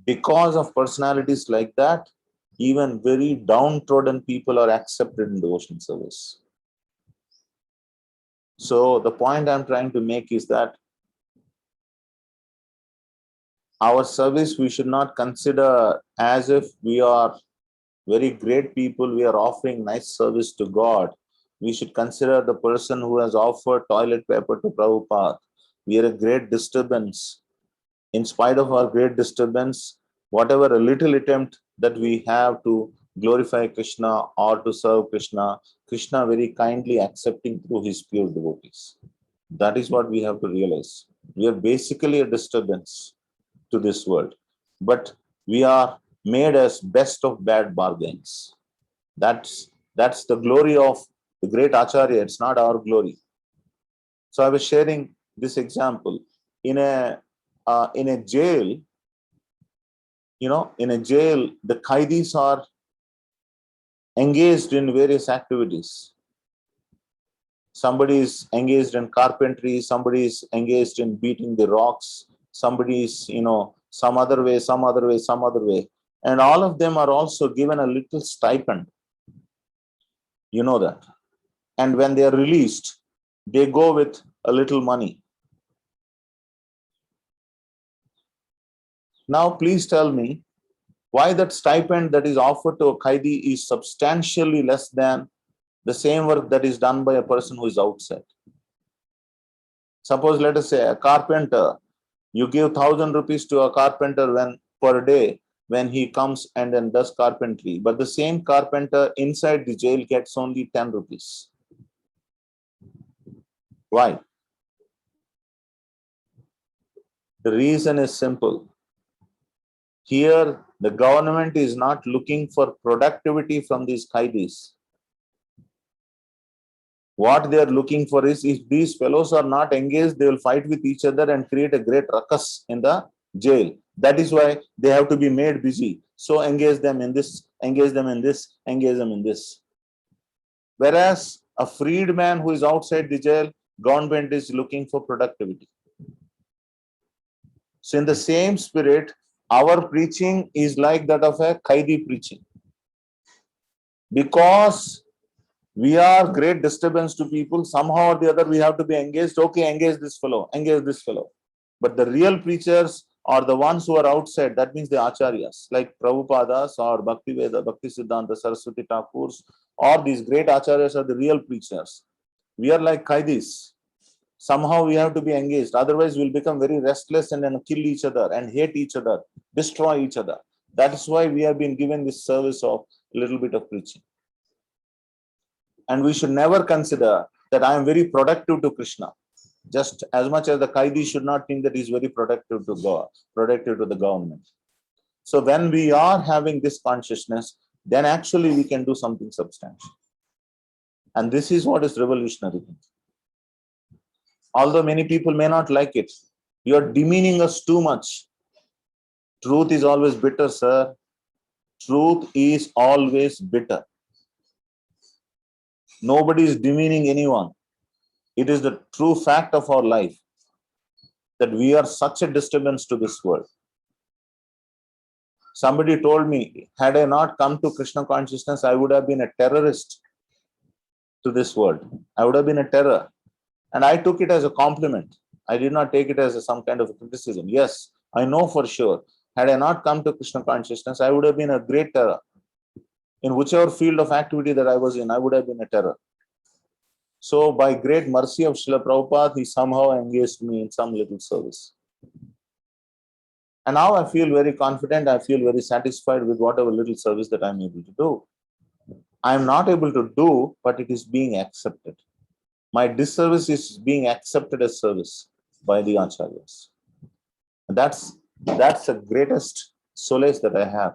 Because of personalities like that, even very downtrodden people are accepted in devotional service. So the point I'm trying to make is that our service, we should not consider as if we are very great people, we are offering nice service to God. We should consider the person who has offered toilet paper to Prabhupada. We are a great disturbance. In spite of our great disturbance, whatever a little attempt that we have to glorify Krishna or to serve Krishna, Krishna very kindly accepting through his pure devotees. That is what we have to realize. We are basically a disturbance to this world, but we are made as best of bad bargains. That's the glory of the great Acharya. It's not our glory. So I was sharing this example in a jail. In a jail, the qaidis are engaged in various activities. Somebody is engaged in carpentry, somebody is engaged in beating the rocks, somebody is, some other way. And all of them are also given a little stipend. You know that. And when they are released, they go with a little money. Now, please tell me why that stipend that is offered to a qaidi is substantially less than the same work that is done by a person who is outside. Suppose, let us say, a carpenter, you give 1,000 rupees to a carpenter per day, when he comes and then does carpentry. But the same carpenter inside the jail gets only 10 rupees. Why? The reason is simple. Here, the government is not looking for productivity from these qaidis. What they are looking for is, if these fellows are not engaged, they will fight with each other and create a great ruckus in the jail. That is why they have to be made busy. So engage them in this, engage them in this, engage them in this. Whereas a freed man who is outside the jail, government is looking for productivity. So in the same spirit, our preaching is like that of a qaidi preaching. Because we are great disturbance to people, somehow or the other we have to be engaged. Okay, engage this fellow, engage this fellow. But the real preachers are the ones who are outside. That means the acharyas, like Prabhupadas or Bhakti Veda, Bhakti Siddhanta, Saraswati Thakurs, or these great acharyas are the real preachers. We are like qaidis. Somehow we have to be engaged. Otherwise, we'll become very restless and then kill each other and hate each other, destroy each other. That is why we have been given this service of a little bit of preaching. And we should never consider that I am very productive to Krishna. Just as much as the qaidi should not think that he is very productive to God, productive to the government. So when we are having this consciousness, then actually we can do something substantial. And this is what is revolutionary. Although many people may not like it, you are demeaning us too much. Truth is always bitter, sir. Truth is always bitter. Nobody is demeaning anyone. It is the true fact of our life that we are such a disturbance to this world. Somebody told me, had I not come to Krishna consciousness, I would have been a terrorist to this world. I would have been a terror. And I took it as a compliment. I did not take it as some kind of a criticism. Yes, I know for sure. Had I not come to Krishna consciousness, I would have been a great terror. In whichever field of activity that I was in, I would have been a terror. So by great mercy of Srila Prabhupada, he somehow engaged me in some little service. And now I feel very confident. I feel very satisfied with whatever little service that I'm able to do. I'm not able to do, but it is being accepted. My disservice is being accepted as service by the acharyas. That's the greatest solace that I have.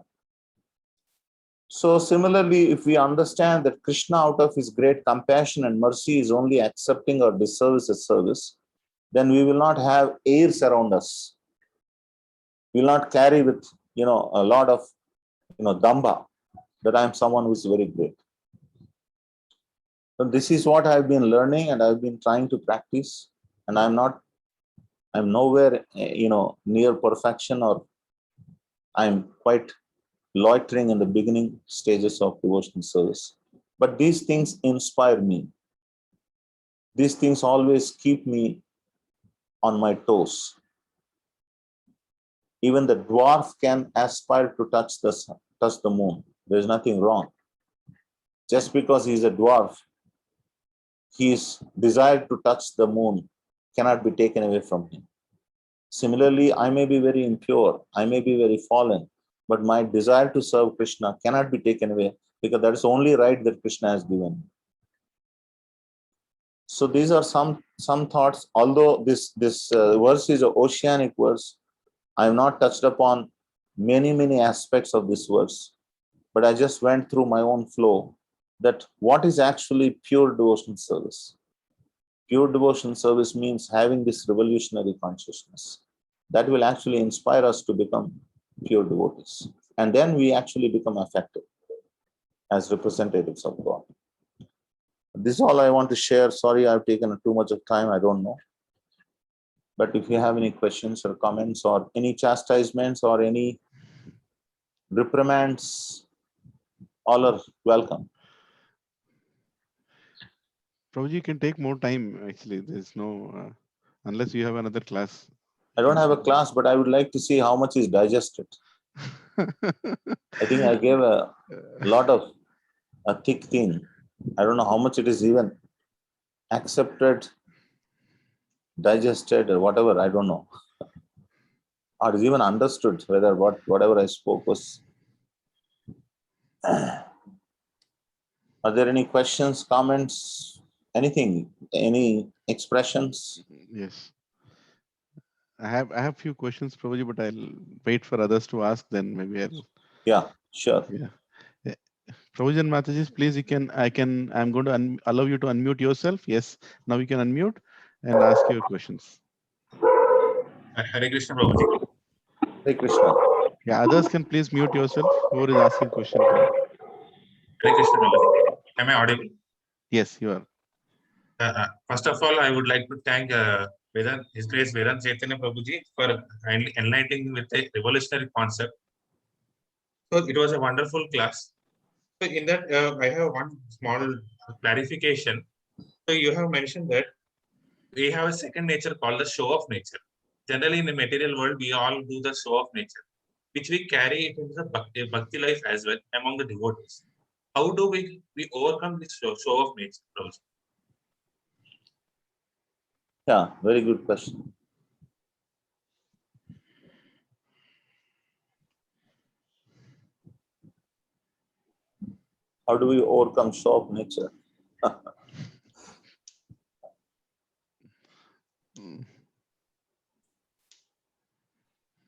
So similarly, if we understand that Krishna out of his great compassion and mercy is only accepting our disservice as service, then we will not have airs around us. We will not carry with, a lot of, damba that I am someone who is very great. So this is what I've been learning and I've been trying to practice. And I'm nowhere, near perfection, or I'm quite loitering in the beginning stages of devotional service. But these things inspire me. These things always keep me on my toes. Even the dwarf can aspire to touch the moon. There's nothing wrong. Just because he's a dwarf, his desire to touch the moon cannot be taken away from him. Similarly, I may be very impure, I may be very fallen, but my desire to serve Krishna cannot be taken away, because that is the only right that Krishna has given. So these are some thoughts. Although this verse is an oceanic verse, I have not touched upon many aspects of this verse, but I just went through my own flow, that what is actually pure devotional service. Pure devotional service means having this revolutionary consciousness that will actually inspire us to become pure devotees. And then we actually become effective as representatives of God. This is all I want to share. Sorry, I've taken too much of time. I don't know. But if you have any questions or comments or any chastisements or any reprimands, all are welcome. Prabhuji, can take more time. Actually, there's no, unless you have another class. I don't have a class, but I would like to see how much is digested. I think I gave a lot of a thick thing. I don't know how much it is even accepted, digested, or whatever. I don't know. or is even understood whether whatever I spoke was. Are there any questions, comments, anything, any expressions? Yes. I have few questions, Prabhuji, but I'll wait for others to ask. Then maybe I'll. Yeah, sure. Yeah. Prabhuji and Mataji, please, I'm going to allow you to unmute yourself. Yes. Now you can unmute and ask your questions. Hare Krishna, Prabhuji. Hare Krishna. Yeah. Others can please mute yourself. Whoever is asking question can. Hare Krishna, Prabhuji. Am I audible? Yes, you are. First of all, I would like to thank His Grace Vedant Chaitanya Prabhuji for kindly enlightening with a revolutionary concept. So it was a wonderful class. So in that, I have one small clarification. So you have mentioned that we have a second nature called the show of nature. Generally, in the material world, we all do the show of nature, which we carry it into the bhakti life as well among the devotees. How do we overcome this show of nature, Prabhuji? Yeah, very good question. How do we overcome show of nature?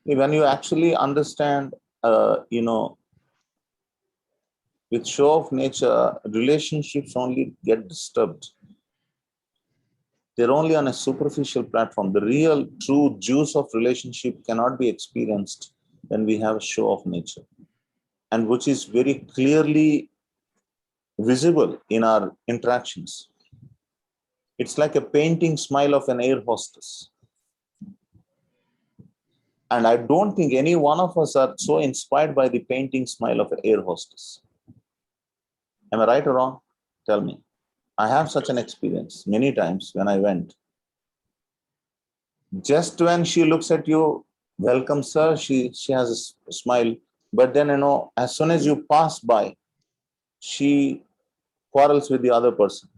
When you actually understand, with show of nature, relationships only get disturbed. They're only on a superficial platform. The real, true juice of relationship cannot be experienced when we have a show of nature, and which is very clearly visible in our interactions. It's like a painting smile of an air hostess. And I don't think any one of us are so inspired by the painting smile of an air hostess. Am I right or wrong? Tell me. I have such an experience many times when I went. Just when she looks at you, welcome, sir, she has a smile. But then, as soon as you pass by, she quarrels with the other person,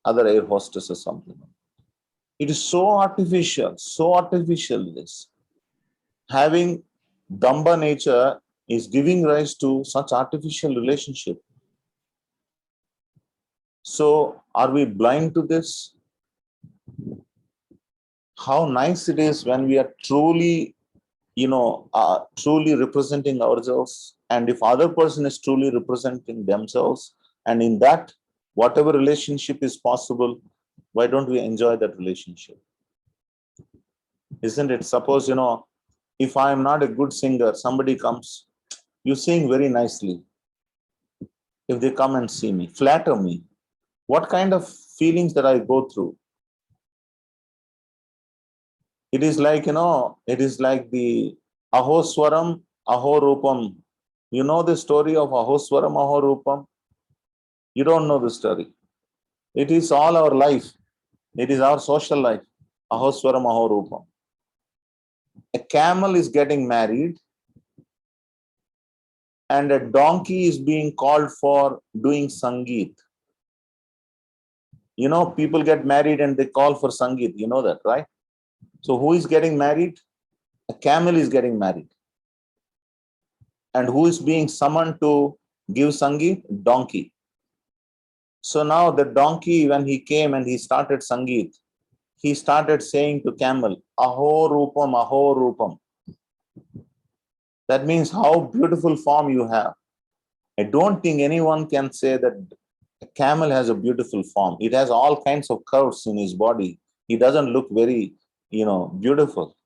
other air hostess or something. It is so artificial, this. Having Damba nature is giving rise to such artificial relationship. So are we blind to this? How nice it is when we are truly, truly representing ourselves. And if other person is truly representing themselves, and in that, whatever relationship is possible, why don't we enjoy that relationship? Isn't it? Suppose, if I am not a good singer, somebody comes, you sing very nicely. If they come and see me, flatter me, what kind of feelings that I go through? It is like, it is like the Ahoswaram, Ahorupam. You know the story of Ahoswaram, Ahorupam? You don't know the story. It is all our life. It is our social life. Ahoswaram, Ahorupam. A camel is getting married and a donkey is being called for doing Sangeet. People get married and they call for Sangeet. You know that, right? So who is getting married? A camel is getting married. And who is being summoned to give Sangeet? Donkey. So now the donkey, when he came and he started Sangeet, he started saying to camel, Aho Rupam, Aho Rupam. That means how beautiful form you have. I don't think anyone can say that a camel has a beautiful form. It has all kinds of curves in his body. He doesn't look very, beautiful.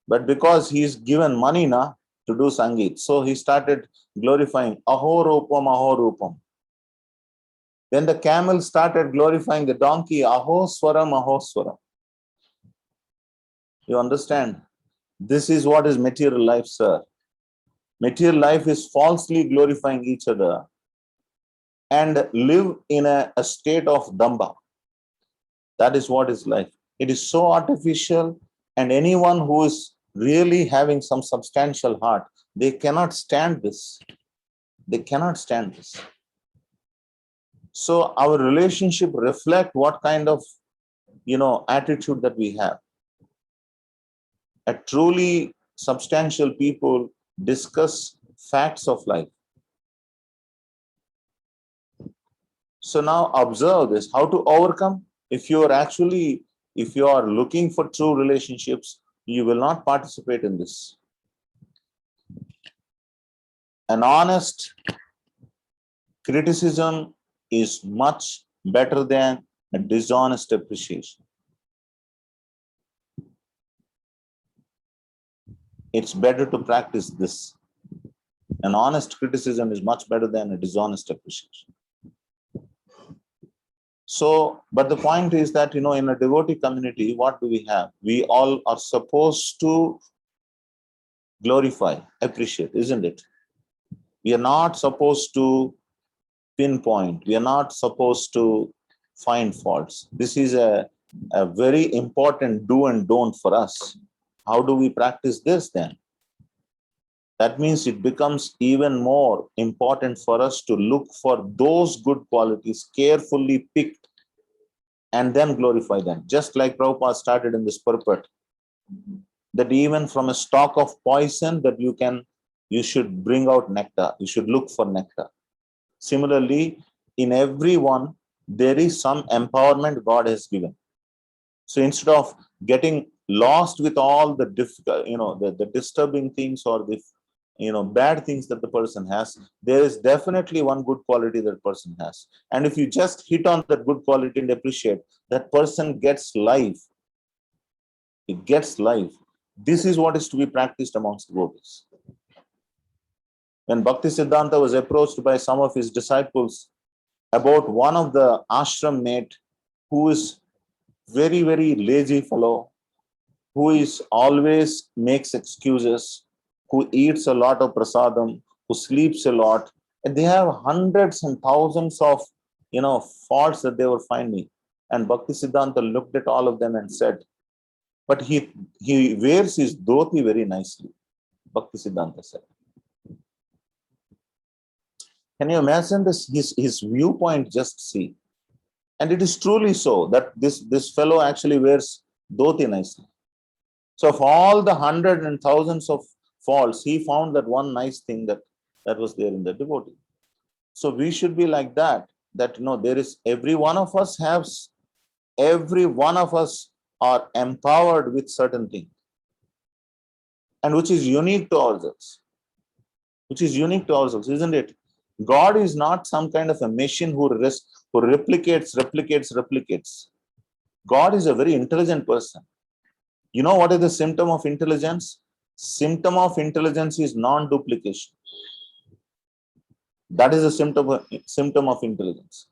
But because he's given money now to do Sangeet, so he started glorifying Aho Rupam, Aho Rupam. Then the camel started glorifying the donkey, Aho Swaram, Aho Swaram. You understand? This is what is material life, sir. Material life is falsely glorifying each other and live in a state of damba. That is what is life. It is so artificial, and anyone who is really having some substantial heart, they cannot stand this. They cannot stand this. So our relationship reflect what kind of, attitude that we have. A truly substantial people discuss facts of life. So now observe this, how to overcome. If you are looking for true relationships, you will not participate in this. An honest criticism is much better than a dishonest appreciation. It's better to practice this. An honest criticism is much better than a dishonest appreciation. So, but the point is that, in a devotee community, what do we have? We all are supposed to glorify, appreciate, isn't it? We are not supposed to pinpoint. We are not supposed to find faults. This is a very important do and don't for us. How do we practice this then? That means it becomes even more important for us to look for those good qualities, carefully picked, and then glorify them. Just like Prabhupada started in this purport, that even from a stalk of poison, that you should bring out nectar. You should look for nectar. Similarly, in everyone, there is some empowerment God has given. So instead of getting lost with all the difficult, the disturbing things or the bad things that the person has, there is definitely one good quality that person has. And if you just hit on that good quality and appreciate, that person gets life. It gets life. This is what is to be practiced amongst devotees. When Bhaktisiddhanta was approached by some of his disciples about one of the ashram mate who is very, very lazy fellow, who is always makes excuses, who eats a lot of prasadam, who sleeps a lot, and they have hundreds and thousands of faults that they were finding. And Bhaktisiddhanta looked at all of them and said, but he wears his dhoti very nicely, Bhaktisiddhanta said. Can you imagine this? His viewpoint, just see. And it is truly so that this fellow actually wears dhoti nicely. So of all the hundreds and thousands of faults, he found that one nice thing that was there in the devotee. So we should be like that there is, every one of us are empowered with certain things, and which is unique to ourselves. Isn't it? God is not some kind of a machine who replicates. God is a very intelligent person. You know what is the symptom of intelligence? Symptom of intelligence is non-duplication. That is a symptom of intelligence.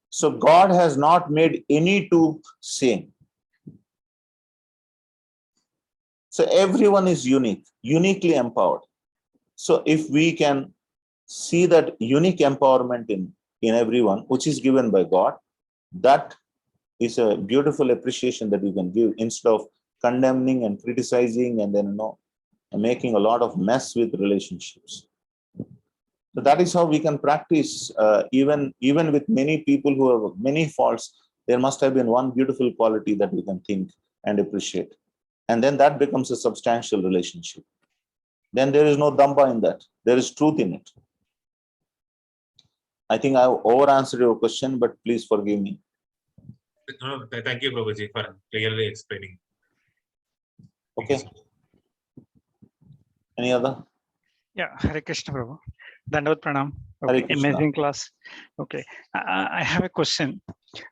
So God has not made any two same. So everyone is uniquely empowered. So if we can see that unique empowerment in everyone, which is given by God, that is a beautiful appreciation that we can give, instead of condemning and criticizing and then making a lot of mess with relationships. So that is how we can practice. Even with many people who have many faults, there must have been one beautiful quality that we can think and appreciate. And then that becomes a substantial relationship. Then there is no damba in that. There is truth in it. I think I have over-answered your question, but please forgive me. No, thank you, Prabhuji, for clearly explaining. Okay. Any other? Yeah, Hare Krishna, Prabhu. Dandavat Pranam. Hare Okay, Krishna. amazing class. Okay, I have a question.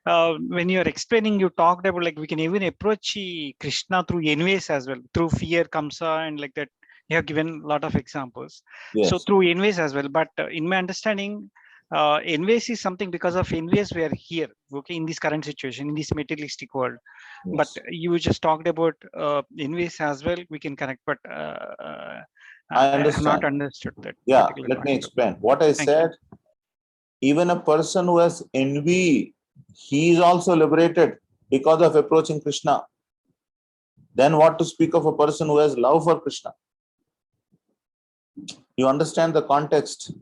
When you're explaining, you talked about like we can even approach Krishna through envies as well, through fear, kamsa, and like that. You have given a lot of examples. Yes. So through envies as well. But in my understanding, envies is something because of envies we are here, okay, in this current situation, in this materialistic world. Yes. But you just talked about envies as well. We can connect, but I understand. have not understood that. Yeah, particular let me point. explain. What I Thank said, even a person who has envy, he is also liberated because of approaching Krishna. Then what to speak of a person who has love for Krishna? You understand the context.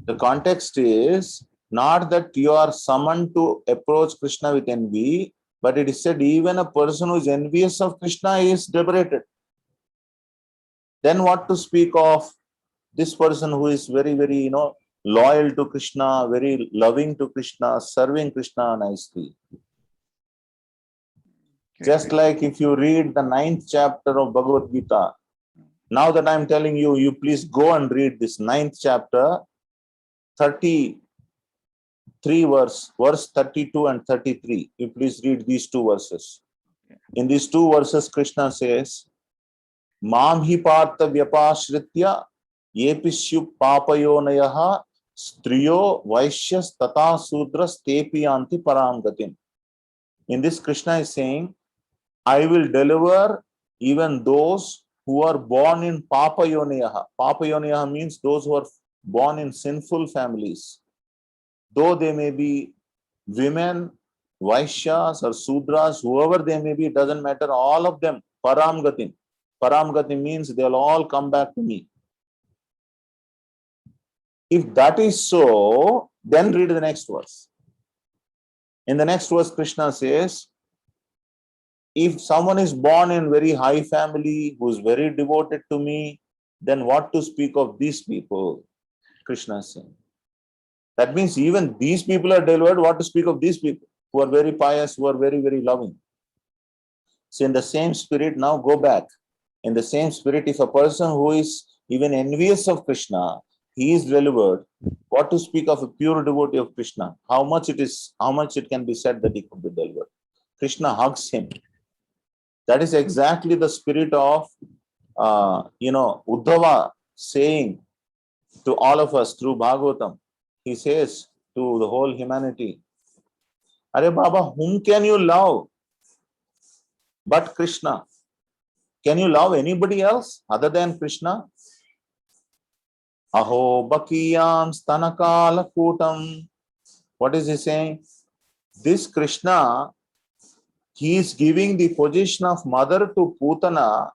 The context is not that you are summoned to approach Krishna with envy, But it is said even a person who is envious of Krishna is liberated. Then what to speak of this person who is very, very, loyal to Krishna, very loving to Krishna, serving Krishna nicely. Just like if you read the 9th chapter of Bhagavad Gita, now that I'm telling you, you please go and read this 9th chapter, 33 verse 32 and 33. You please read these two verses. In these two verses, Krishna says, Mam hi partha vyapashritya yepisyu papayonayaha striyo vaishyas tata sudras tepi anti param gatim. In this, Krishna is saying, I will deliver even those who are born in papayonayaha. Papayonayaha means those who are born in sinful families. Though they may be women, Vaishyas or Sudras, whoever they may be, it doesn't matter, all of them, Param Gatim. Param Gatim means they'll all come back to me. If that is so, then read the next verse. In the next verse, Krishna says, if someone is born in very high family, who is very devoted to me, then what to speak of these people? Krishna is saying. That means even these people are delivered, what to speak of these people who are very pious, who are very, very loving. So in the same spirit, now go back. In the same spirit, if a person who is even envious of Krishna, he is delivered, what to speak of a pure devotee of Krishna? How much it can be said that he could be delivered? Krishna hugs him. That is exactly the spirit of, Uddhava saying to all of us through Bhagavatam. He says to the whole humanity, Are Baba, whom can you love but Krishna? Can you love anybody else other than Krishna? Aho bakiyam stanakala kutam. What is he saying? This Krishna, he is giving the position of mother to Putana,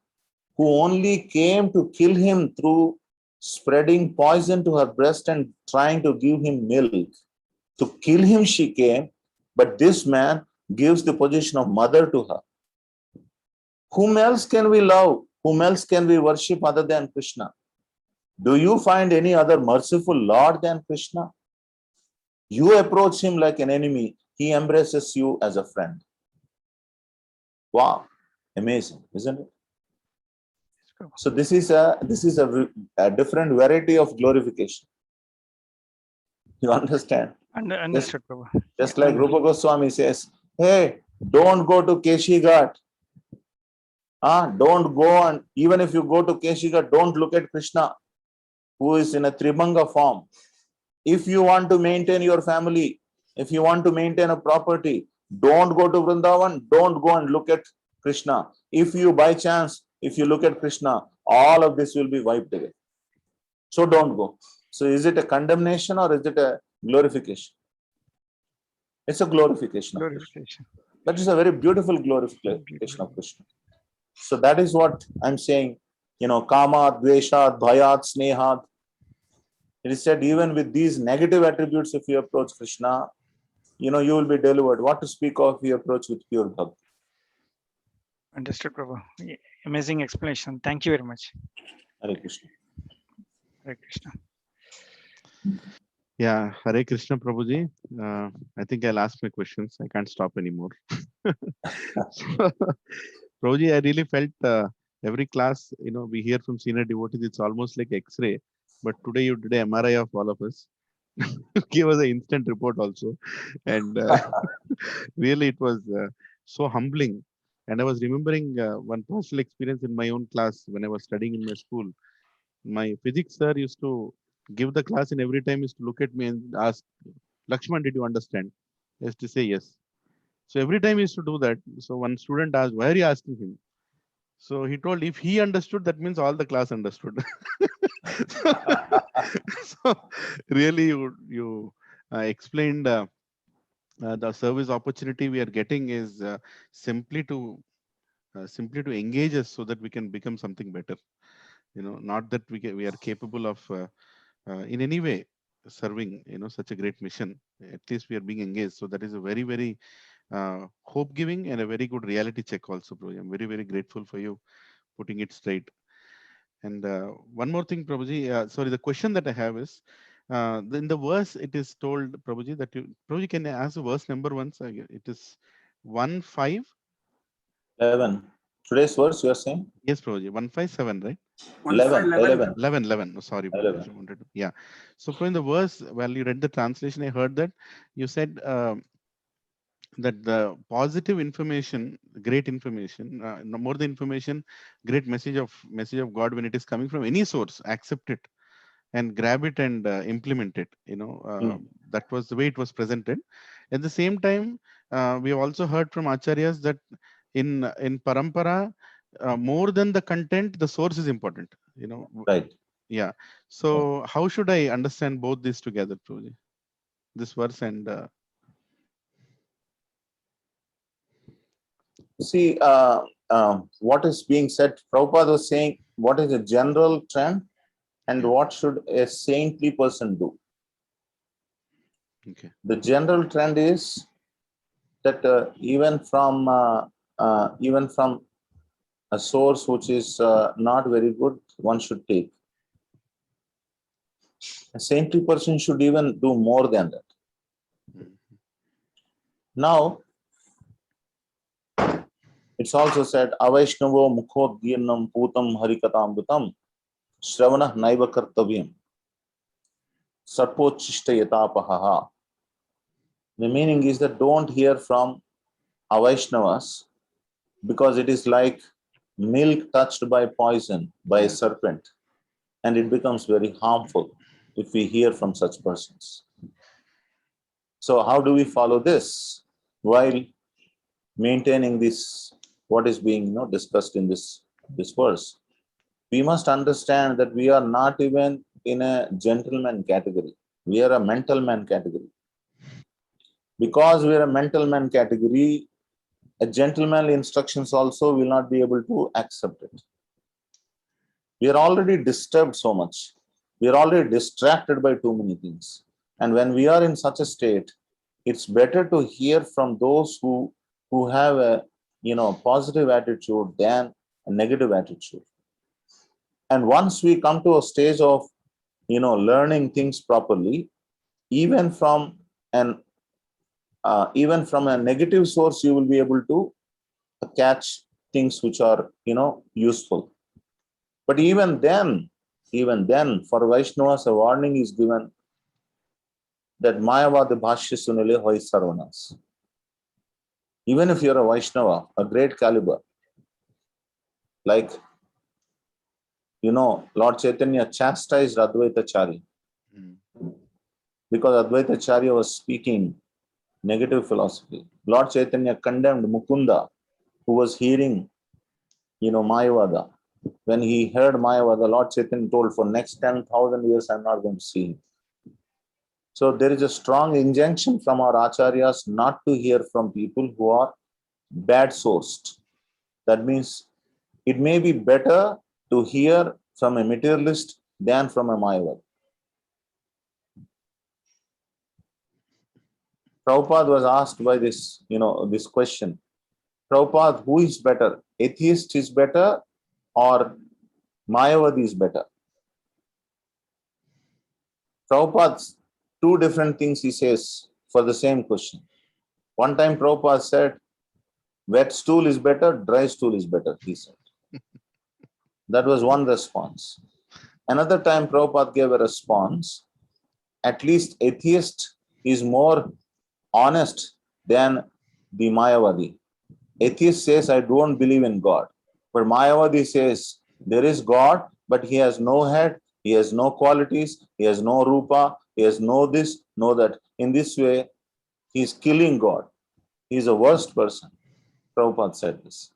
who only came to kill him through spreading poison to her breast and trying to give him milk. To kill him she came, but this man gives the position of mother to her. Whom else can we love? Whom else can we worship other than Krishna? Do you find any other merciful Lord than Krishna? You approach him like an enemy. He embraces you as a friend. Wow, amazing, isn't it? So this is a different variety of glorification. You understand? Understood, Prabhu. Just like Rupa Goswami says, hey, don't go to Keshi Ghat. Don't go, and even if you go to Keshi Ghat, don't look at Krishna, who is in a Tribhanga form. If you want to maintain your family, if you want to maintain a property, don't go to Vrindavan, don't go and look at Krishna. If you by chance, if you look at Krishna, all of this will be wiped away. So don't go. So is it a condemnation or is it a glorification? It's a glorification. Glorification. That is a very beautiful glorification of Krishna. So that is what I'm saying, Kamat, Dveshat, Bhayat, Snehat. It is said even with these negative attributes, if you approach Krishna, you will be delivered. What to speak of if you approach with pure bhakti? Understood, Prabhu. Amazing explanation. Thank you very much. Hare Krishna. Hare Krishna. Yeah, Hare Krishna, Prabhuji. I think I'll ask my questions. I can't stop anymore. Prabhuji, I really felt every class, we hear from senior devotees, it's almost like X-ray. But today you did an MRI of all of us. Give us an instant report also. And really it was so humbling. And I was remembering one personal experience in my own class when I was studying in my school. My physics sir used to give the class and every time used to look at me and ask, Lakshman, did you understand? I used to say yes. So every time he used to do that. So one student asked, why are you asking him? So he told, if he understood, that means all the class understood. So really, you explained the service opportunity we are getting is simply to engage us so that we can become something better. Not that we are capable of in any way serving such a great mission. At least we are being engaged. So that is a very, very hope giving and a very good reality check also, Prabhuji. I'm very, very grateful for you putting it straight. And one more thing, Prabhuji, sorry, the question that I have is, in the verse it is told, Prabhuji, that you, Prabhuji, can I ask the verse number once? It is 1:5. 11. Today's verse you are saying? Yes, Prabhuji, 157, right? 11. 11. Oh, sorry, Prabhuji. 11. I wanted to, yeah. So, Prabhuji, in the verse, while you read the translation, I heard that you said that the positive information, great information, no more the information, great message of God, when it is coming from any source, accept it and grab it and implement it. That was the way it was presented. At the same time, we have also heard from acharyas that in parampara, more than the content, the source is important. Right. Yeah. So how should I understand both these together, Prabhuji? This verse and See, what is being said, Prabhupada was saying, what is a general trend and what should a saintly person do? okay. The general trend is that even from a source which is not very good, one should take. A saintly person should even do more than that. Now, it's also said, Avaishnavo mukhodgyarnam putam harikatambutam shravana naiva kartavyam sarpochishta yatapahaha. The meaning is that don't hear from Avaishnavas because it is like milk touched by poison by a serpent, and it becomes very harmful if we hear from such persons. So how do we follow this while maintaining this, what is being discussed in this verse? We must understand that we are not even in a gentleman category. We are a mental man category. Because we are a mental man category, a gentlemanly instructions also will not be able to accept it. We are already disturbed so much. We are already distracted by too many things. And when we are in such a state, it's better to hear from those who have a positive attitude than a negative attitude. And once we come to a stage of learning things properly, even from a negative source, you will be able to catch things which are useful. But even then, for Vaishnavas, a warning is given that Mayavada Bhashya Sunile Hoi Sarvanas. Even if you're a Vaishnava, a great caliber, like Lord Chaitanya chastised Advaita Chari because Advaita Charya was speaking negative philosophy. Lord Chaitanya condemned Mukunda, who was hearing Mayavada. When he heard Mayavada, Lord Chaitanya told, for next 10,000 years, I'm not going to see him. So there is a strong injunction from our acharyas not to hear from people who are bad sourced. That means it may be better to hear from a materialist than from a Mayavad. Prabhupada was asked by this question. Prabhupada, who is better? Atheist is better or Mayavadi is better? Prabhupada's two different things he says for the same question. One time Prabhupada said, wet stool is better, dry stool is better, he said. That was one response. Another time Prabhupada gave a response, at least atheist is more honest than the Mayavadi. Atheist says, I don't believe in God. But Mayavadi says, there is God, but he has no head, he has no qualities, he has no rupa, he has no this, no that. In this way, he is killing God. He is a worst person. Prabhupada said this.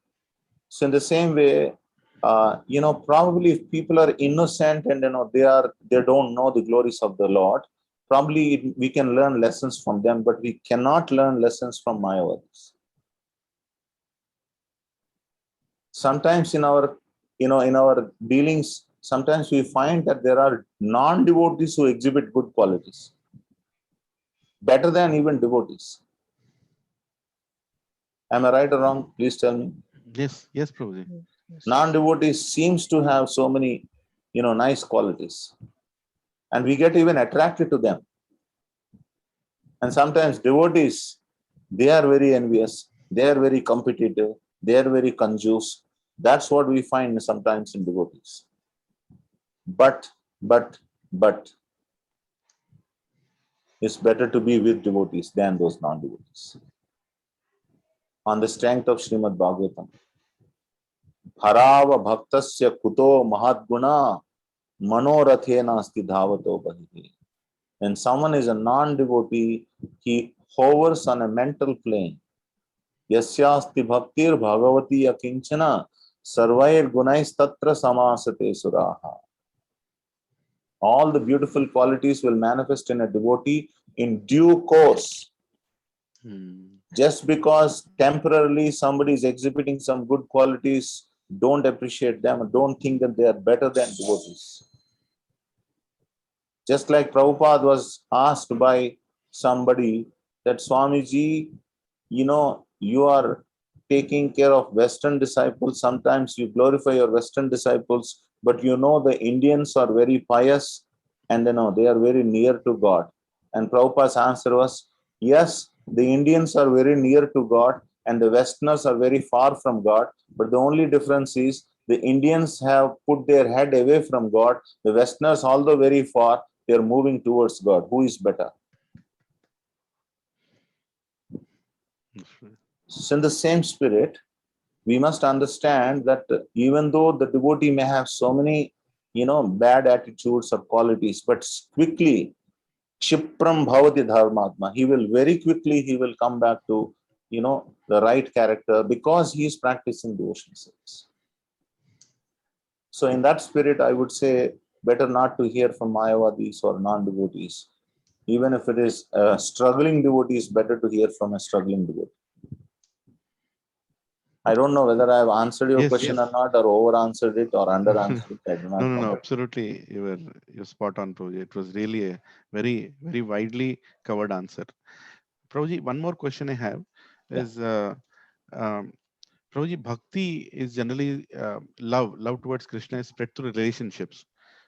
So in the same way, probably if people are innocent and they don't know the glories of the Lord, probably we can learn lessons from them, but we cannot learn lessons from Mayavadis. Sometimes in our dealings, sometimes we find that there are non-devotees who exhibit good qualities, better than even devotees. Am I right or wrong? Please tell me. Yes, yes, Prabhuji. Non-devotees seems to have so many, nice qualities. And we get even attracted to them. And sometimes devotees, they are very envious. They are very competitive. They are very conjuice. That's what we find sometimes in devotees. But, it's better to be with devotees than those non-devotees. On the strength of Srimad Bhagavatam, Bharava bhaktasya kuto mahatguna manorathena asti dhavato bahihi. When someone is a non-devotee, he hovers on a mental plane. Yasyasti bhaktir bhagavati akinchana sarvair gunais tatra samasate suraha. All the beautiful qualities will manifest in a devotee in due course. Just because temporarily somebody is exhibiting some good qualities, don't appreciate them, don't think that they are better than devotees. Just like Prabhupada was asked by somebody that Swamiji, you are taking care of Western disciples. Sometimes you glorify your Western disciples, but the Indians are very pious and they are very near to God. And Prabhupada's answer was, yes, the Indians are very near to God and the Westerners are very far from God. But the only difference is the Indians have put their head away from God. The Westerners, although very far, they are moving towards God. Who is better? So in the same spirit, we must understand that even though the devotee may have so many, bad attitudes or qualities, but quickly, Kshipram bhavati dharmatma, he will come back to, the right character because he is practicing devotion service. So in that spirit, I would say better not to hear from Mayavadis or non-devotees. Even if it is a struggling devotee, it's better to hear from a struggling devotee. I don't know whether I have answered your question or not, or over-answered it or under-answered it. I do not know. No, absolutely. You're spot on, Prabhuji. It was really a very, very widely covered answer. Prabhuji, one more question I have is, Prabhuji, bhakti is generally love towards Krishna is spread through relationships.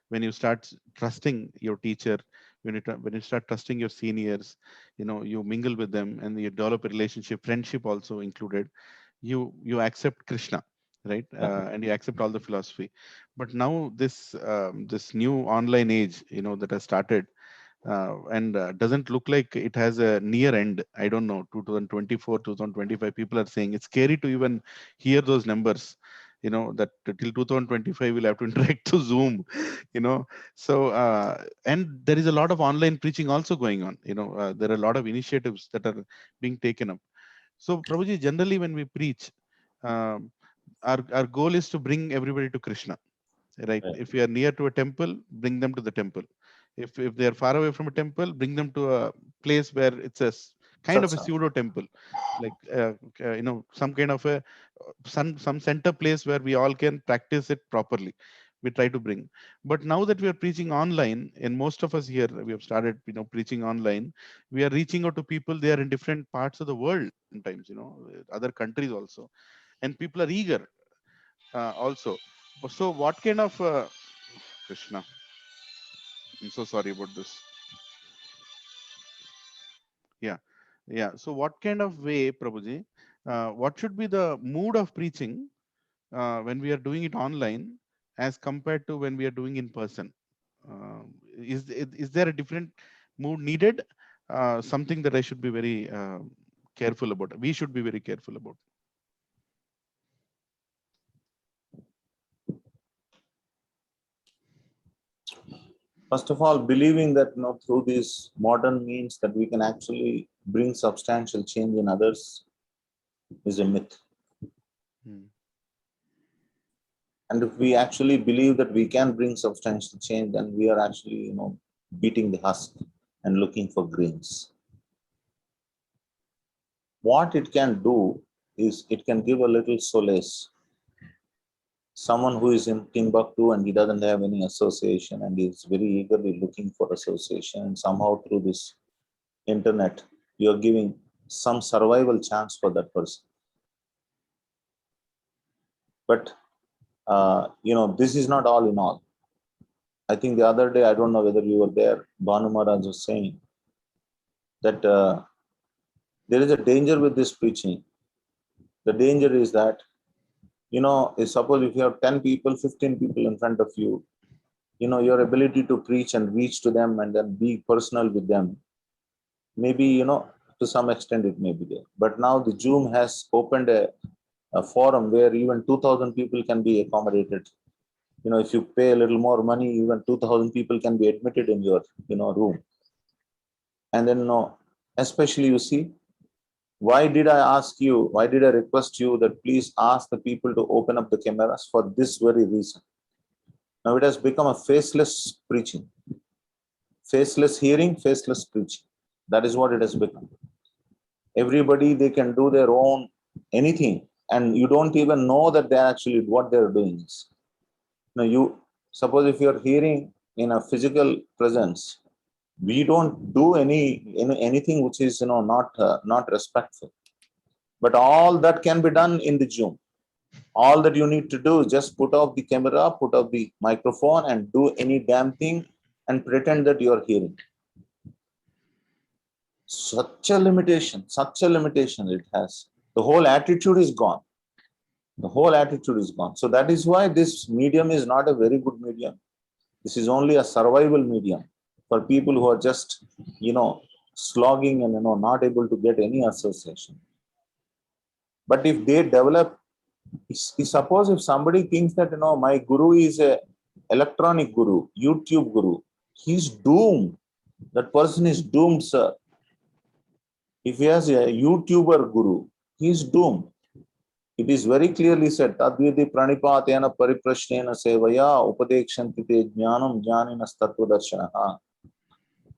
When you start trusting your teacher, when you start trusting your seniors, you mingle with them and you develop a relationship, friendship also included. You accept Krishna, right? And you accept all the philosophy. But now this new online age, that has started, and doesn't look like it has a near end. I don't know, 2024, 2025, people are saying it's scary to even hear those numbers, that till 2025 we'll have to interact through Zoom, So, and there is a lot of online preaching also going on, there are a lot of initiatives that are being taken up. So, Prabhuji, generally when we preach, our goal is to bring everybody to Krishna, right? If we are near to a temple, bring them to the temple. If they are far away from a temple, bring them to a place where it's a kind of a pseudo temple, like some kind of a some center place where we all can practice it properly. We try to bring. But now that we are preaching online, and most of us here, we have started preaching online, we are reaching out to people. They are in different parts of the world, sometimes other countries also, and people are eager also. So what kind of Krishna, I'm so sorry about this. Yeah, so what kind of way, Prabhuji, what should be the mood of preaching when we are doing it online as compared to when we are doing in person? Is there a different mood needed? Something that I should be very careful about. We should be very careful about. First of all, believing that through these modern means that we can actually bring substantial change in others is a myth. And if we actually believe that we can bring substantial change, then we are actually, beating the husk and looking for grains. What it can do is it can give a little solace. Someone who is in Timbuktu and he doesn't have any association and is very eagerly looking for association, and somehow through this internet, you're giving some survival chance for that person. But, this is not all in all. I think the other day, I don't know whether you were there, Banu Maharaj was saying that there is a danger with this preaching. The danger is that, suppose if you have 10 people, 15 people in front of you, your ability to preach and reach to them and then be personal with them, maybe, to some extent it may be there. But now the Zoom has opened a forum where even 2,000 people can be accommodated. If you pay a little more money, even 2,000 people can be admitted in your, room. And then, especially you see, why did I request you that please ask the people to open up the cameras? For this very reason. Now it has become a faceless preaching. Faceless hearing, faceless preaching. That is what it has become. Everybody, they can do their own anything. And you don't even know that they're actually what they're doing is. Now you suppose if you're hearing in a physical presence, we don't do anything which is not respectful. But all that can be done in the Zoom. All that you need to do is just put off the camera, put off the microphone, and do any damn thing and pretend that you're hearing. Such a limitation it has. The whole attitude is gone. The whole attitude is gone. So that is why this medium is not a very good medium. This is only a survival medium for people who are just, slogging and, not able to get any association. But if they develop, suppose if somebody thinks that, my guru is a electronic guru, YouTube guru, he's doomed. That person is doomed, sir. If he has a YouTuber guru, he's doomed. It is very clearly said, Tadvidi pranipatena pariprashnena sevaya upadekshanti te jnanam jnaninas tattvadarshanaha.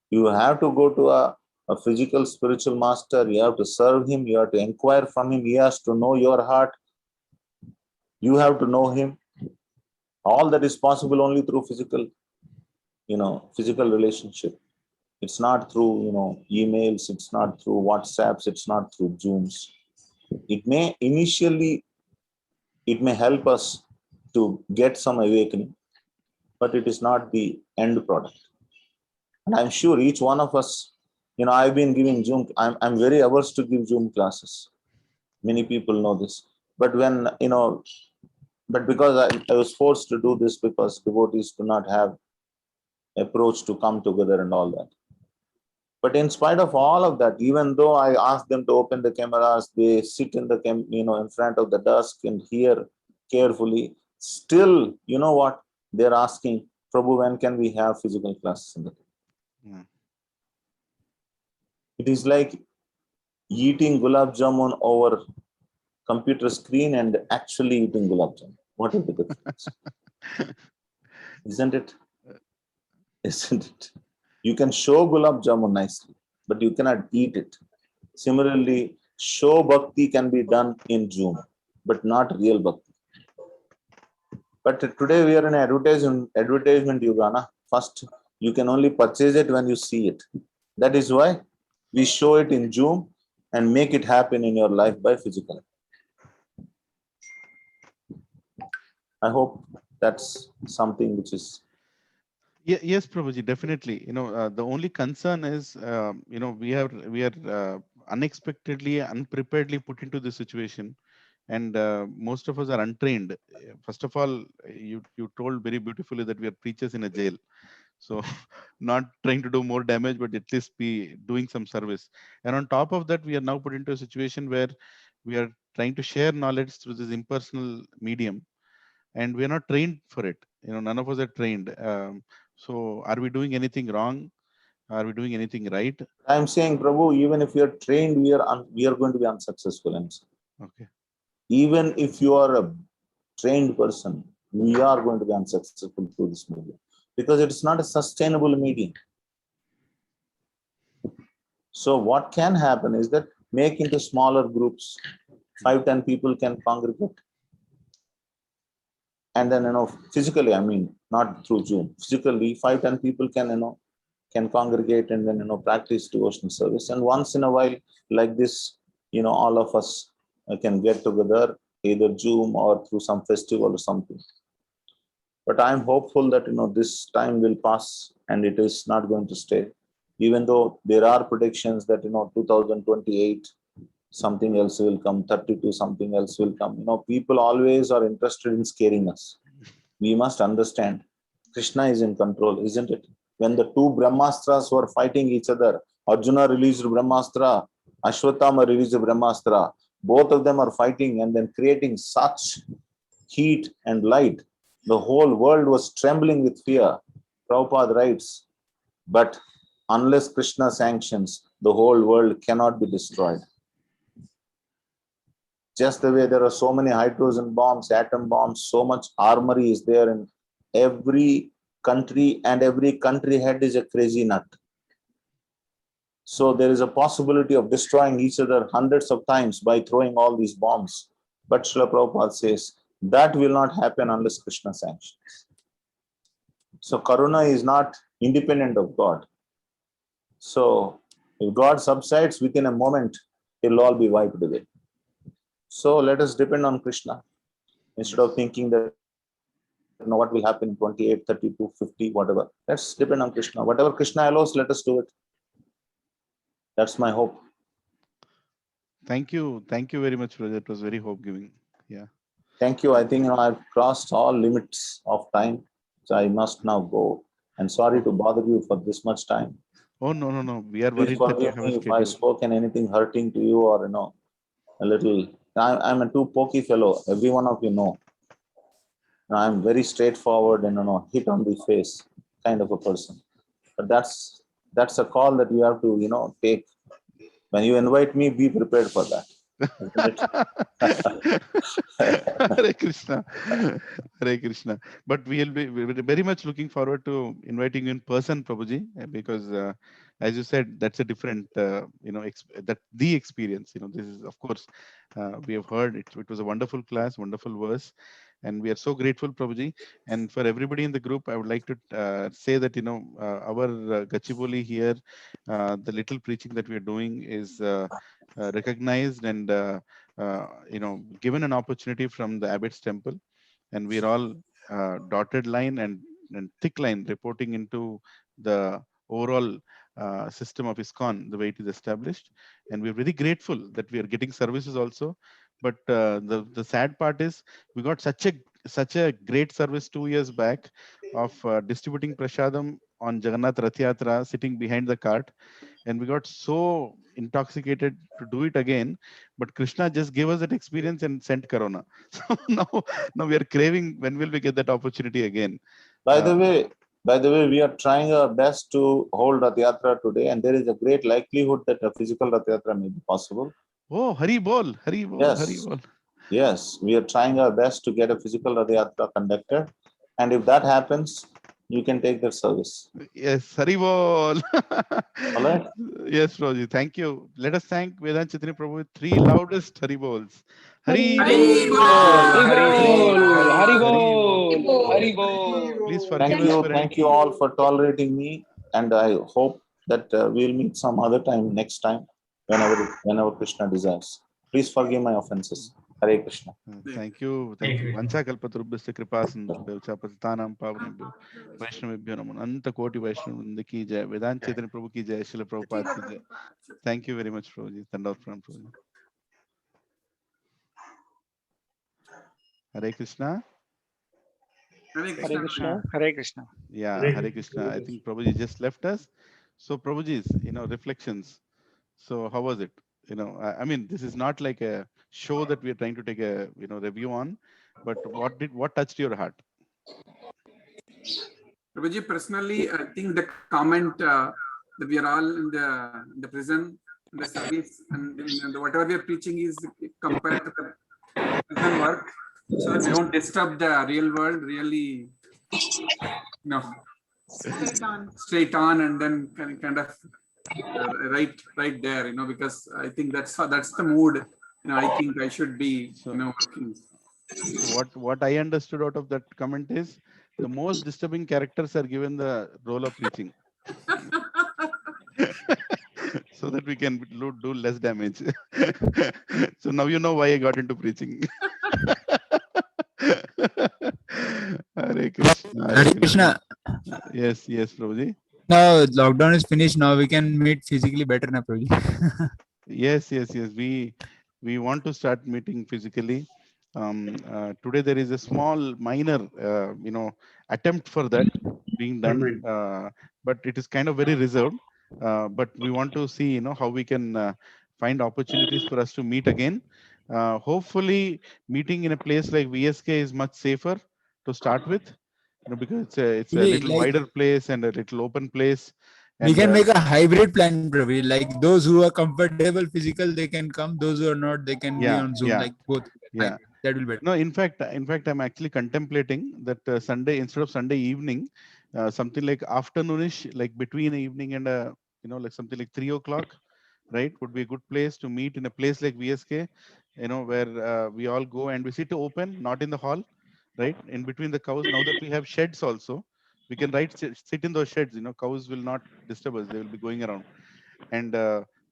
You have to go to a physical spiritual master. You have to serve him. You have to inquire from him. He has to know your heart. You have to know him. All that is possible only through physical relationship. It's not through, emails. It's not through WhatsApps. It's not through Zooms. It may help us to get some awakening, but it is not the end product. And I'm sure each one of us, I've been giving Zoom. I'm very averse to give Zoom classes. Many people know this. But when, but because I was forced to do this because devotees do not have approach to come together and all that. But in spite of all of that, even though I ask them to open the cameras, they sit in the in front of the desk and hear carefully. Still, you know what? They're asking, Prabhu, when can we have physical classes in the day? It is like eating gulab jamun over computer screen and actually eating gulab jamun. What is the difference? Isn't it? Isn't it? You can show gulab jamun nicely, but you cannot eat it. Similarly, show bhakti can be done in Zoom, but not real bhakti. But today we are in advertisement Yugana. First, you can only purchase it when you see it. That is why we show it in Zoom and make it happen in your life by physical. I hope that's something which is. Yes, Prabhuji, definitely. The only concern is, we are unexpectedly, unpreparedly put into this situation, and most of us are untrained. First of all, you told very beautifully that we are preachers in a jail, so not trying to do more damage, but at least be doing some service. And on top of that, we are now put into a situation where we are trying to share knowledge through this impersonal medium, and we are not trained for it. None of us are trained. So are we doing anything wrong? Are we doing anything right? I'm saying, Prabhu, even if you're trained, we are going to be unsuccessful. Okay. Even if you are a trained person, we are going to be unsuccessful through this medium because it's not a sustainable medium. So what can happen is that make into smaller groups, 5-10 people can congregate. And then, physically, I mean, not through Zoom, physically 5-10 people can congregate and then, practice devotional service. And once in a while, like this, all of us can get together either Zoom or through some festival or something. But I'm hopeful that this time will pass and it is not going to stay. Even though there are predictions that 2028 something else will come, 32 something else will come. People always are interested in scaring us. We must understand Krishna is in control, isn't it? When the two Brahmastras were fighting each other, Arjuna released Brahmastra, Ashwatthama released Brahmastra. Both of them are fighting and then creating such heat and light. The whole world was trembling with fear. Prabhupada writes, but unless Krishna sanctions, the whole world cannot be destroyed. Just the way there are so many hydrogen bombs, atom bombs, so much armory is there in every country, and every country head is a crazy nut. So there is a possibility of destroying each other hundreds of times by throwing all these bombs. But Srila Prabhupada says that will not happen unless Krishna sanctions. So Karuna is not independent of God. So if God subsides, within a moment, it'll all be wiped away. So let us depend on Krishna instead of thinking that what will happen in 28, 32, 50, whatever. Let's depend on Krishna. Whatever Krishna allows, let us do it. That's my hope. Thank you very much, Roger. It was very hope giving. Yeah. Thank you. I think I've crossed all limits of time, so I must now go. And sorry to bother you for this much time. Oh no. We are Please worried that you forgive have a me if I schedule. spoken anything hurting to you or a little. I'm a too pokey fellow. Every one of you know. I'm very straightforward and hit on the face kind of a person. But that's a call that you have to take. When you invite me, be prepared for that. Hare Krishna. Hare Krishna. But we're very much looking forward to inviting you in person, Prabhuji, because as you said, that's a different, that the experience. This is, of course, we have heard it. It was a wonderful class, wonderful verse. And we are so grateful, Prabhuji. And for everybody in the group, I would like to say that, our Gachibowli here, the little preaching that we are doing is recognized and, given an opportunity from the Abbott's Temple. And we're all dotted line and thick line reporting into the overall system of ISKCON, the way it is established. And we're very grateful that we are getting services also. But the sad part is we got such a great service 2 years back of distributing prasadam on Jagannath Rath Yatra, sitting behind the cart, and we got so intoxicated to do it again. But Krishna just gave us that experience and sent Corona. So now we are craving when will we get that opportunity again. By the way, we are trying our best to hold Rath Yatra today, and there is a great likelihood that a physical Rath Yatra may be possible. Oh, Hari Bol, Hari Bol, Yes. Hari Bol. Yes, we are trying our best to get a physical Rath Yatra conducted. And if that happens, you can take that service. Yes, Hari Bol. All right. Yes, Prabhuji. Thank you. Let us thank Vedant Chaitanya Prabhu with 3 loudest Hari Bols. Hari Bol. Hari Bol. Hari Bol. Please forgive us for Thank you all for tolerating me, and I hope that we'll meet some other time next time, whenever Krishna desires. Please forgive my offenses. Hare Krishna. Thank you. Vancha kalpatarubhyasya kripasindubhyo cha patitanam pavanebhyo Vaishnavebhyo namo Ananta Koti Vaishnavavrinda ki jai. Vedant Chaitanya Prabhu ki jai. Srila Prabhupada ki jai. Thank you very much, Prabhuji. Dandavat pranam, Prabhuji. Hare Krishna. Hare Krishna. Hare Krishna. Yeah, Hare Krishna. I think Prabhuji just left us. So Prabhuji's, reflections. So how was it? I mean, this is not like a show that we are trying to take a review on, but what touched your heart? Prabhuji, personally, I think the comment that we are all in the prison, in the service, and whatever we are preaching is compared to the prison work, so that we don't disturb the real world. Really, straight on, and then kind of right there, because I think that's the mood. I think I should be, working. So what I understood out of that comment is the most disturbing characters are given the role of preaching, so that we can do less damage. So now you know why I got into preaching. Hare Krishna. Hare Krishna. Yes, yes, Prabhuji. Now lockdown is finished. Now we can meet physically better, na Prabhuji? Yes, yes, yes. We want to start meeting physically. Today there is a small, minor, attempt for that being done, but it is kind of very reserved. But we want to see, how we can find opportunities for us to meet again. Hopefully, meeting in a place like VSK is much safer to start with, because it's a We little wider place and a little open place. we And can make a hybrid plan, Prabhuji. Like those who are comfortable physical, they can come. Those who are not, they can be yeah, on Zoom. yeah, Like both. yeah. That will be better. No, in fact, I'm actually contemplating that Sunday, instead of Sunday evening, something like afternoonish, like between evening and like something like 3 o'clock, right, would be a good place to meet in a place like VSK, where we all go and we sit open, not in the hall, right, in between the cows. Now that we have sheds also, we can sit in those sheds. Cows will not disturb us; they will be going around, and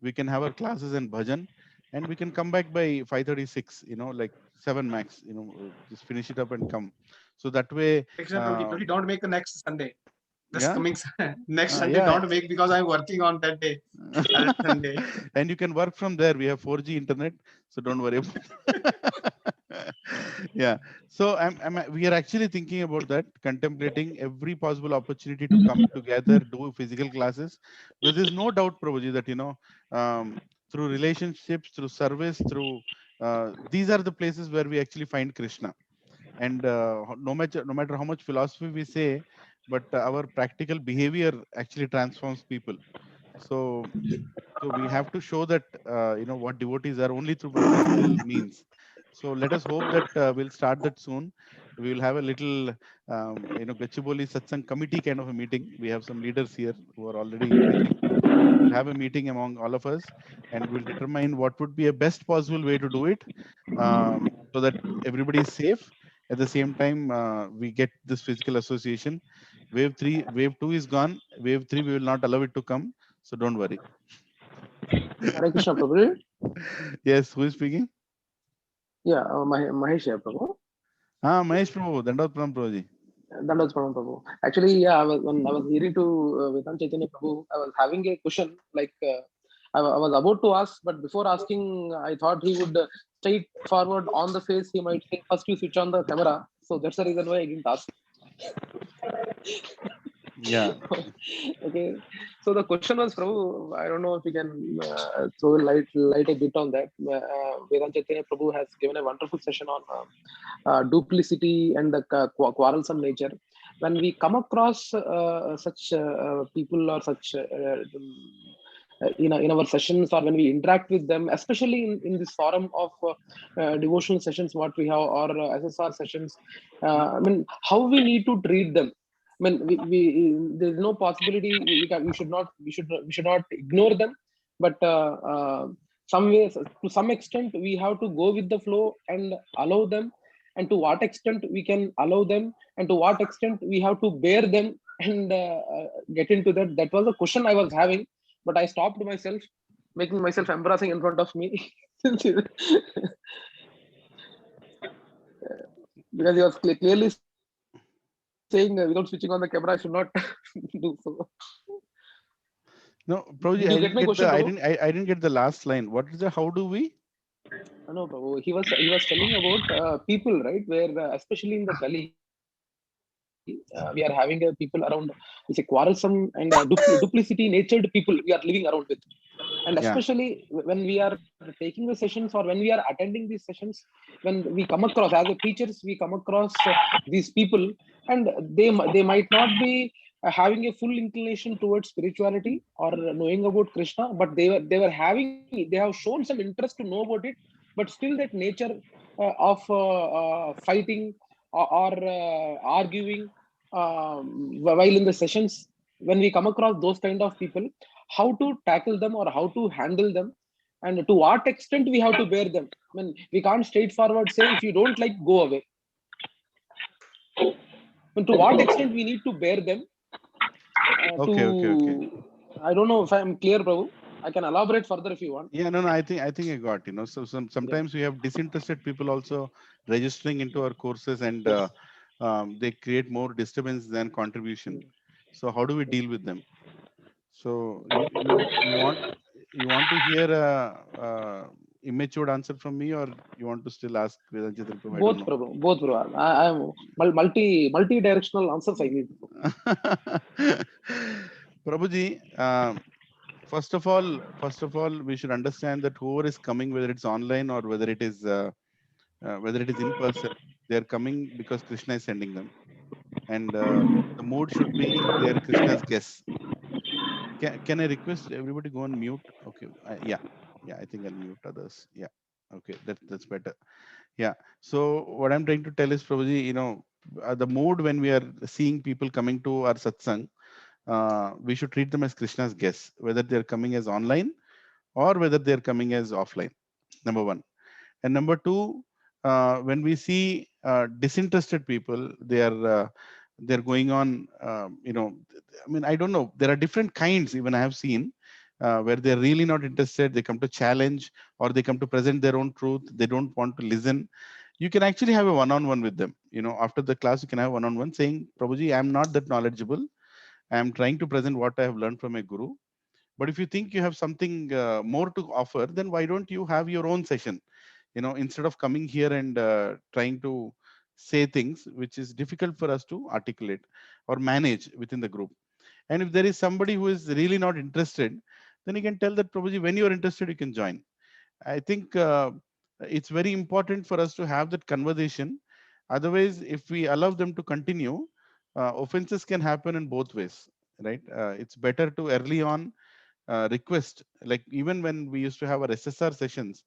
we can have our classes and bhajan, and we can come back by 5:36, like 7 max, just finish it up and come. So that way, Krishna Prabhuji, Prabhuji, don't make the next Sunday. This yeah, coming next Sunday, yeah. don't make, because I'm working on that day. That Sunday. And you can work from there. We have 4G internet, so don't worry about yeah. So we are actually thinking about that, contemplating every possible opportunity to come together, do physical classes, because there's no doubt, Prabhuji, that through relationships, through service, through these are the places where we actually find Krishna. And no matter how much philosophy we say, but our practical behavior actually transforms people. So we have to show that what devotees are only through practical means. So let us hope that we'll start that soon. We will have a little Gachibowli Satsang committee kind of a meeting. We have some leaders here who are already preaching. We'll have a meeting among all of us, and we'll determine what would be a best possible way to do it, so that everybody is safe. At the same time, we get this physical association. Wave 2 is gone. Wave 3, we will not allow it to come. So don't worry. Hare Krishna Prabhu. Yes, who is speaking? Yeah, Mahesh here, Prabhu. Mahesh Prabhu, Dandavat Pranam Prabhuji. Dandavat Pranam Prabhu. Actually, yeah, when I was hearing to Vedant Chaitanya Prabhu, I was having a question. Like I was about to ask, but before asking, I thought he would straight forward on the face. He might say, first you switch on the camera. So that's the reason why I didn't ask. Yeah. Okay. So the question was, Prabhu, I don't know if you can throw light a bit on that. Vedant Chaitanya Prabhu has given a wonderful session on duplicity and the quarrelsome nature. When we come across such people or such in our sessions, or when we interact with them, especially in this forum of devotional sessions, what we have, or SSR sessions, I mean, how we need to treat them. I mean, there's no possibility we should not ignore them, but some ways, to some extent, we have to go with the flow and allow them. And to what extent we can allow them, and to what extent we have to bear them and get into that. That was the question I was having, but I stopped myself, making myself embarrassing in front of me, because he was clearly saying without switching on the camera, I should not do so. No, Prabhuji, Did you get my question, Prabhu? I didn't get the last line. What is the how do we? No, Prabhu. He was telling about people, right? Where especially in the Kali, we are having people around, it's a quarrelsome and duplicity natured people we are living around with. And especially when we are taking the sessions, or when we are attending these sessions, when we come across, as a teachers, we come across these people, and they might not be having a full inclination towards spirituality or knowing about Krishna, but they have shown some interest to know about it, but still that nature of fighting or arguing while in the sessions, when we come across those kind of people, how to tackle them or how to handle them, and to what extent we have to bear them. I mean, we can't straightforward say, if you don't like, go away. And to what extent we need to bear them. Okay. I don't know if I am clear, Prabhu. I can elaborate further if you want. Yeah, no, I think I got, so sometimes we have disinterested people also registering into our courses, and they create more disturbance than contribution. So how do we deal with them? So you want to hear a immature answer from me, or you want to still ask Vedant Chetri Prabhu? I don't Both, know. Prabhu. Both, Prabhu. I am multi-directional answers I need. Prabhuji, first of all, we should understand that whoever is coming, whether it's online or whether it is in person, they are coming because Krishna is sending them, and the mood should be they are Krishna's guests. Can I request everybody go on mute? Okay, yeah, I think I'll mute others. Yeah, okay, that's better. Yeah. So what I'm trying to tell is, Prabhuji, the mood when we are seeing people coming to our satsang, we should treat them as Krishna's guests, whether they're coming as online or whether they're coming as offline. Number one. And number two, when we see disinterested people, they're going on. I mean, I don't know. There are different kinds. Even I have seen where they're really not interested. They come to challenge, or they come to present their own truth. They don't want to listen. You can actually have a one-on-one with them. After the class, you can have one-on-one saying, Prabhuji, I'm not that knowledgeable. I'm trying to present what I have learned from a guru. But if you think you have something more to offer, then why don't you have your own session? Instead of coming here and trying to say things which is difficult for us to articulate or manage within the group. And if there is somebody who is really not interested, then you can tell that, Prabhuji, when you are interested, you can join. I think it's very important for us to have that conversation. Otherwise, if we allow them to continue, offenses can happen in both ways, right? It's better to early on request, like even when we used to have our SSR sessions,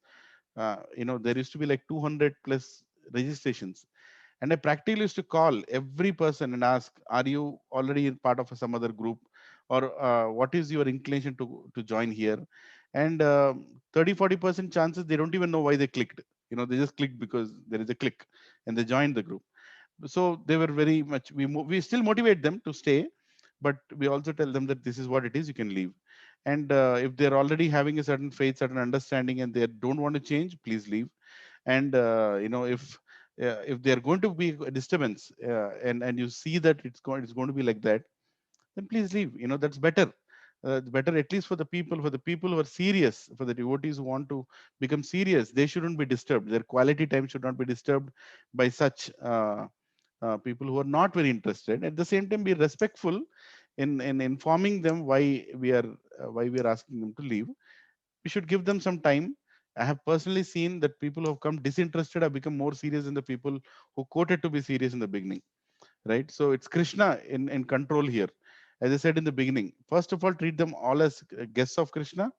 there used to be like 200 plus registrations, and I practically used to call every person and ask, are you already in part of some other group, or what is your inclination to join here? And 30-40% chances they don't even know why they clicked. They just clicked because there is a click and they joined the group. So they were very much, we still motivate them to stay, but we also tell them that this is what it is, you can leave. And if they're already having a certain faith, certain understanding, and they don't want to change, please leave. And if they're going to be a disturbance, and you see that it's going to be like that, then please leave. That's better. It's better, at least for the people who are serious, for the devotees who want to become serious. They shouldn't be disturbed. Their quality time should not be disturbed by such people who are not very interested. At the same time, be respectful in informing them why we are asking them to leave. We should give them some time. I have personally seen that people who have come disinterested have become more serious than the people who quoted to be serious in the beginning, right? So it's Krishna in control here. As I said in the beginning, first of all, treat them all as guests of Krishna,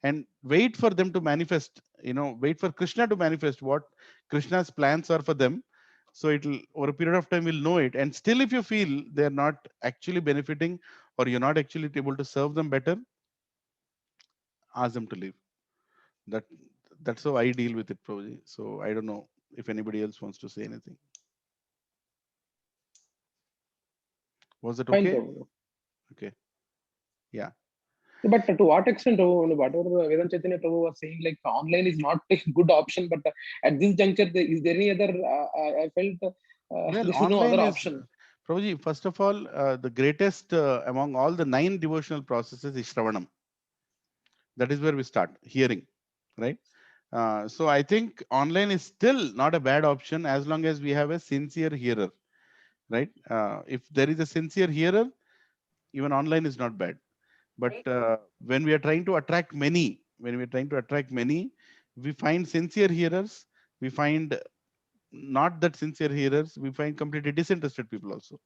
and wait for them to manifest. Wait for Krishna to manifest what Krishna's plans are for them. So it'll, over a period of time, we'll know it. And still, if you feel they're not actually benefiting, or you're not actually able to serve them better, ask them to leave. That that's how I deal with it, Prabhuji. So I don't know if anybody else wants to say anything. Was it Fine, okay? Prabhu. Okay. Yeah. But to what extent, whatever Vedant Chaitanya Prabhu was saying, like online is not a good option, but at this juncture, is there any other? I felt Well, there is no online other is, option. Prabhuji, first of all, the greatest among all the 9 devotional processes is Shravanam. That is where we start hearing, right? So I think online is still not a bad option as long as we have a sincere hearer, right? If there is a sincere hearer, even online is not bad. But when we are trying to attract many, we find sincere hearers, we find not that sincere hearers, we find completely disinterested people also.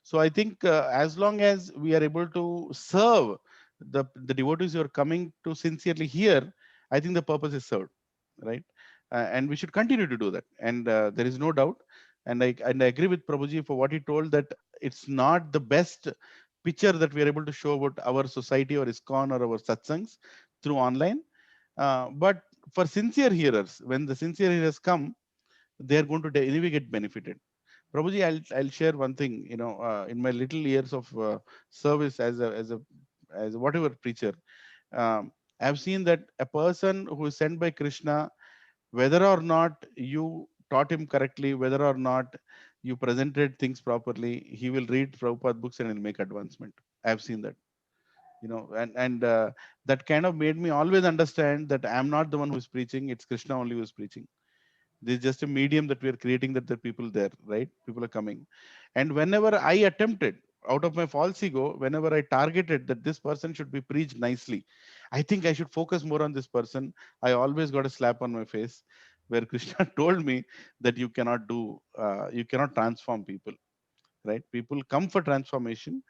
So I think as long as we are able to serve the devotees who are coming to sincerely hear, I think the purpose is served, right? And we should continue to do that. And there is no doubt. And I agree with Prabhuji for what he told, that it's not the best picture that we are able to show about our society or ISKCON or our satsangs through online. But for sincere hearers, when the sincere hearers come, they are going to anyway get benefited. Prabhuji, I'll share one thing. In my little years of service as a whatever preacher, um, I've seen that a person who is sent by Krishna, whether or not you taught him correctly, whether or not you presented things properly, he will read Prabhupada books and he'll make advancement. I've seen that, and that kind of made me always understand that I'm not the one who's preaching; it's Krishna only who's preaching. This is just a medium that we are creating, that there are people there, right? People are coming. And whenever I attempted, out of my false ego, whenever I targeted that this person should be preached nicely, I think I should focus more on this person, I always got a slap on my face where Krishna told me that you cannot transform people, right? People come for transformation.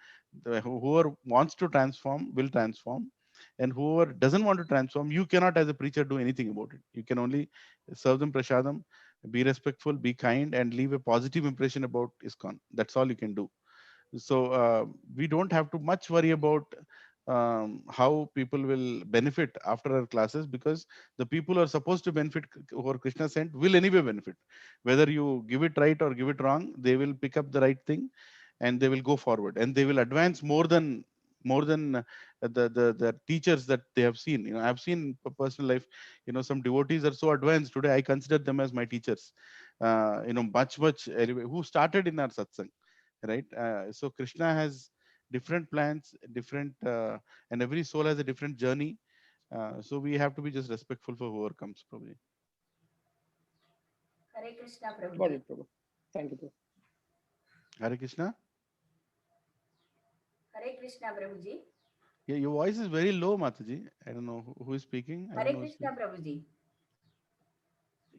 Whoever wants to transform will transform, and whoever doesn't want to transform, you cannot as a preacher do anything about it. You can only serve them prasadam, be respectful, be kind, and leave a positive impression about ISKCON. That's all you can do. So we don't have to much worry about how people will benefit after our classes, because the people who are supposed to benefit, who are Krishna sent, will anyway benefit. Whether you give it right or give it wrong, they will pick up the right thing and they will go forward, and they will advance more than the teachers that they have seen. I've seen in personal life, some devotees are so advanced today, I consider them as my teachers. Much anyway, who started in our satsang, right? So Krishna has different plans, different and every soul has a different journey. So we have to be just respectful for whoever comes, probably. Hare Krishna, Prabhu. Got it, Prabhu. Thank you, Prabhu. Hare Krishna. Hare Krishna, Prabhuji. Yeah, your voice is very low, Mataji. I don't know who is speaking. I Hare don't know who's Krishna, speaking. Prabhuji.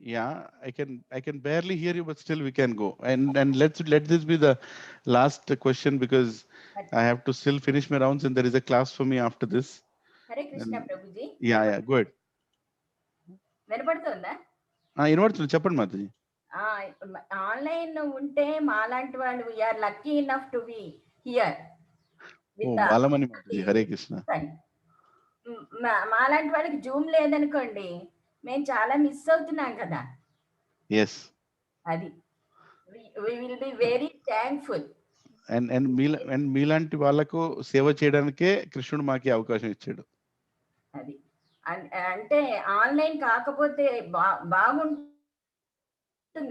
Yeah, I can barely hear you, but still we can go. And let this be the last question, because I have to still finish my rounds and there is a class for me after this. Hare Krishna, And Prabhuji. yeah, go ahead. వినపడుతుందా? వినపడుతుంది, చెప్పండి Mataji. Online ఉంటే మాలాంటి వాళ్ళు we are lucky enough to be here. Balamani Mataji, Hare Krishna. మాలాంటి వాళ్ళకి Zoom లేదనుకోండి, మేము చాలా మిస్ అవుతున్నాం కదా. Yes. అది we will be very thankful. And మీలాంటి వాళ్ళకు సేవ చేయడానికే కృష్ణుడు మాకి అవకాశం ఇచ్చాడు. అది అంటే ఆన్లైన్ కాకపోతే బాగుంటుంది,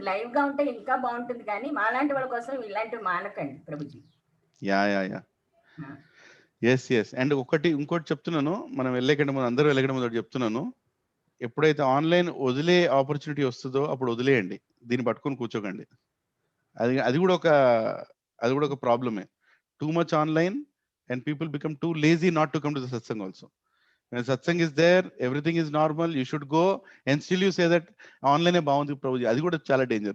లైవ్ గా ఉంటే ఇంకా బాగుంటుంది, కానీ మాలాంటి వాళ్ళ కోసం ఇలాంటివి మానకండి ప్రభుజీ. Yeah yes. అండ్ ఇంకోటి చెప్తున్నాను, మనం వెళ్ళేకంటే ముందు, అందరూ వెళ్ళకంటే ముందు చెప్తున్నాను, ఎప్పుడైతే ఆన్లైన్ వదిలే ఆపర్చునిటీ వస్తుందో అప్పుడు వదిలేయండి, దీన్ని పట్టుకొని కూర్చోకండి. అది కూడా ఒక ప్రాబ్లమే. Too much online and people become too lazy not to come to the satsang also. When satsang is there, everything is normal, you should go, and still you say that online e baagundi Prabhuji. Adi kuda chala danger.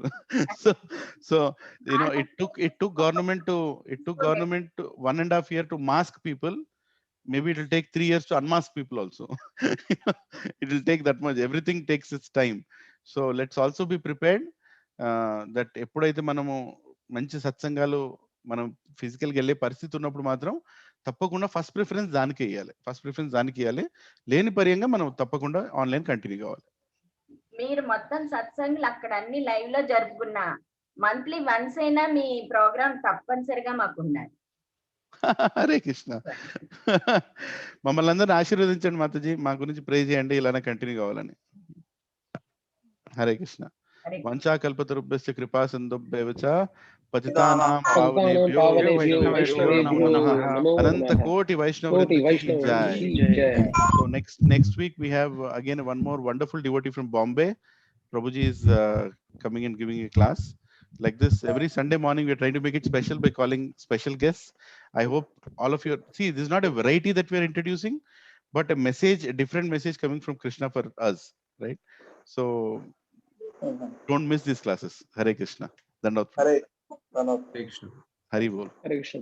so it took government to 1.5 years to mask people. Maybe it will take 3 years to unmask people also. It will take that much. Everything takes its time. So let's also be prepared that eppudaithe manamu manchi satsangalu మనం ఫిజికల్గా వెళ్ళే పరిస్థితి ఉన్నప్పుడు మాత్రం తప్పకుండా first preference దానికి ఇవ్వాలి. లేని పర్యంగా మనం తప్పకుండా ఆన్లైన్ కంటిన్యూ కావాలి. మీరు మొత్తం సత్సంగులు అక్కడ అన్ని లైవ్ లో జరుపుకున్నా, మంత్లీ వన్స్ అయినా మీ ప్రోగ్రామ్ తప్పనిసరిగా మాకు ఉండాలి. హరే కృష్ణ. మమ్మల్ని అందరినీ ఆశీర్వదించండి మాతాజీ, మా గురించి ప్రే చేయండి, ఇలానే కంటిన్యూ కావాలని. హరే కృష్ణ. వంచా కల్పతరుభ్యశ్చ కృపా సింధుభ్యైవచ పతితానాం పావనేభ్యో వైష్ణవేభ్యో నమః. అనంత కోటి వైష్ణవృందకి జై. So next week we have again one more wonderful devotee from Bombay. Prabhuji is coming and giving a class like this every Sunday morning. We are trying to make it special by calling special guests. I hope all of you see, this is not a variety that we are introducing, but a different message coming from Krishna for us, right? So don't miss these classes. Hare Krishna. Dandavат. Hare Krishna. Hari Bol. Hare Krishna.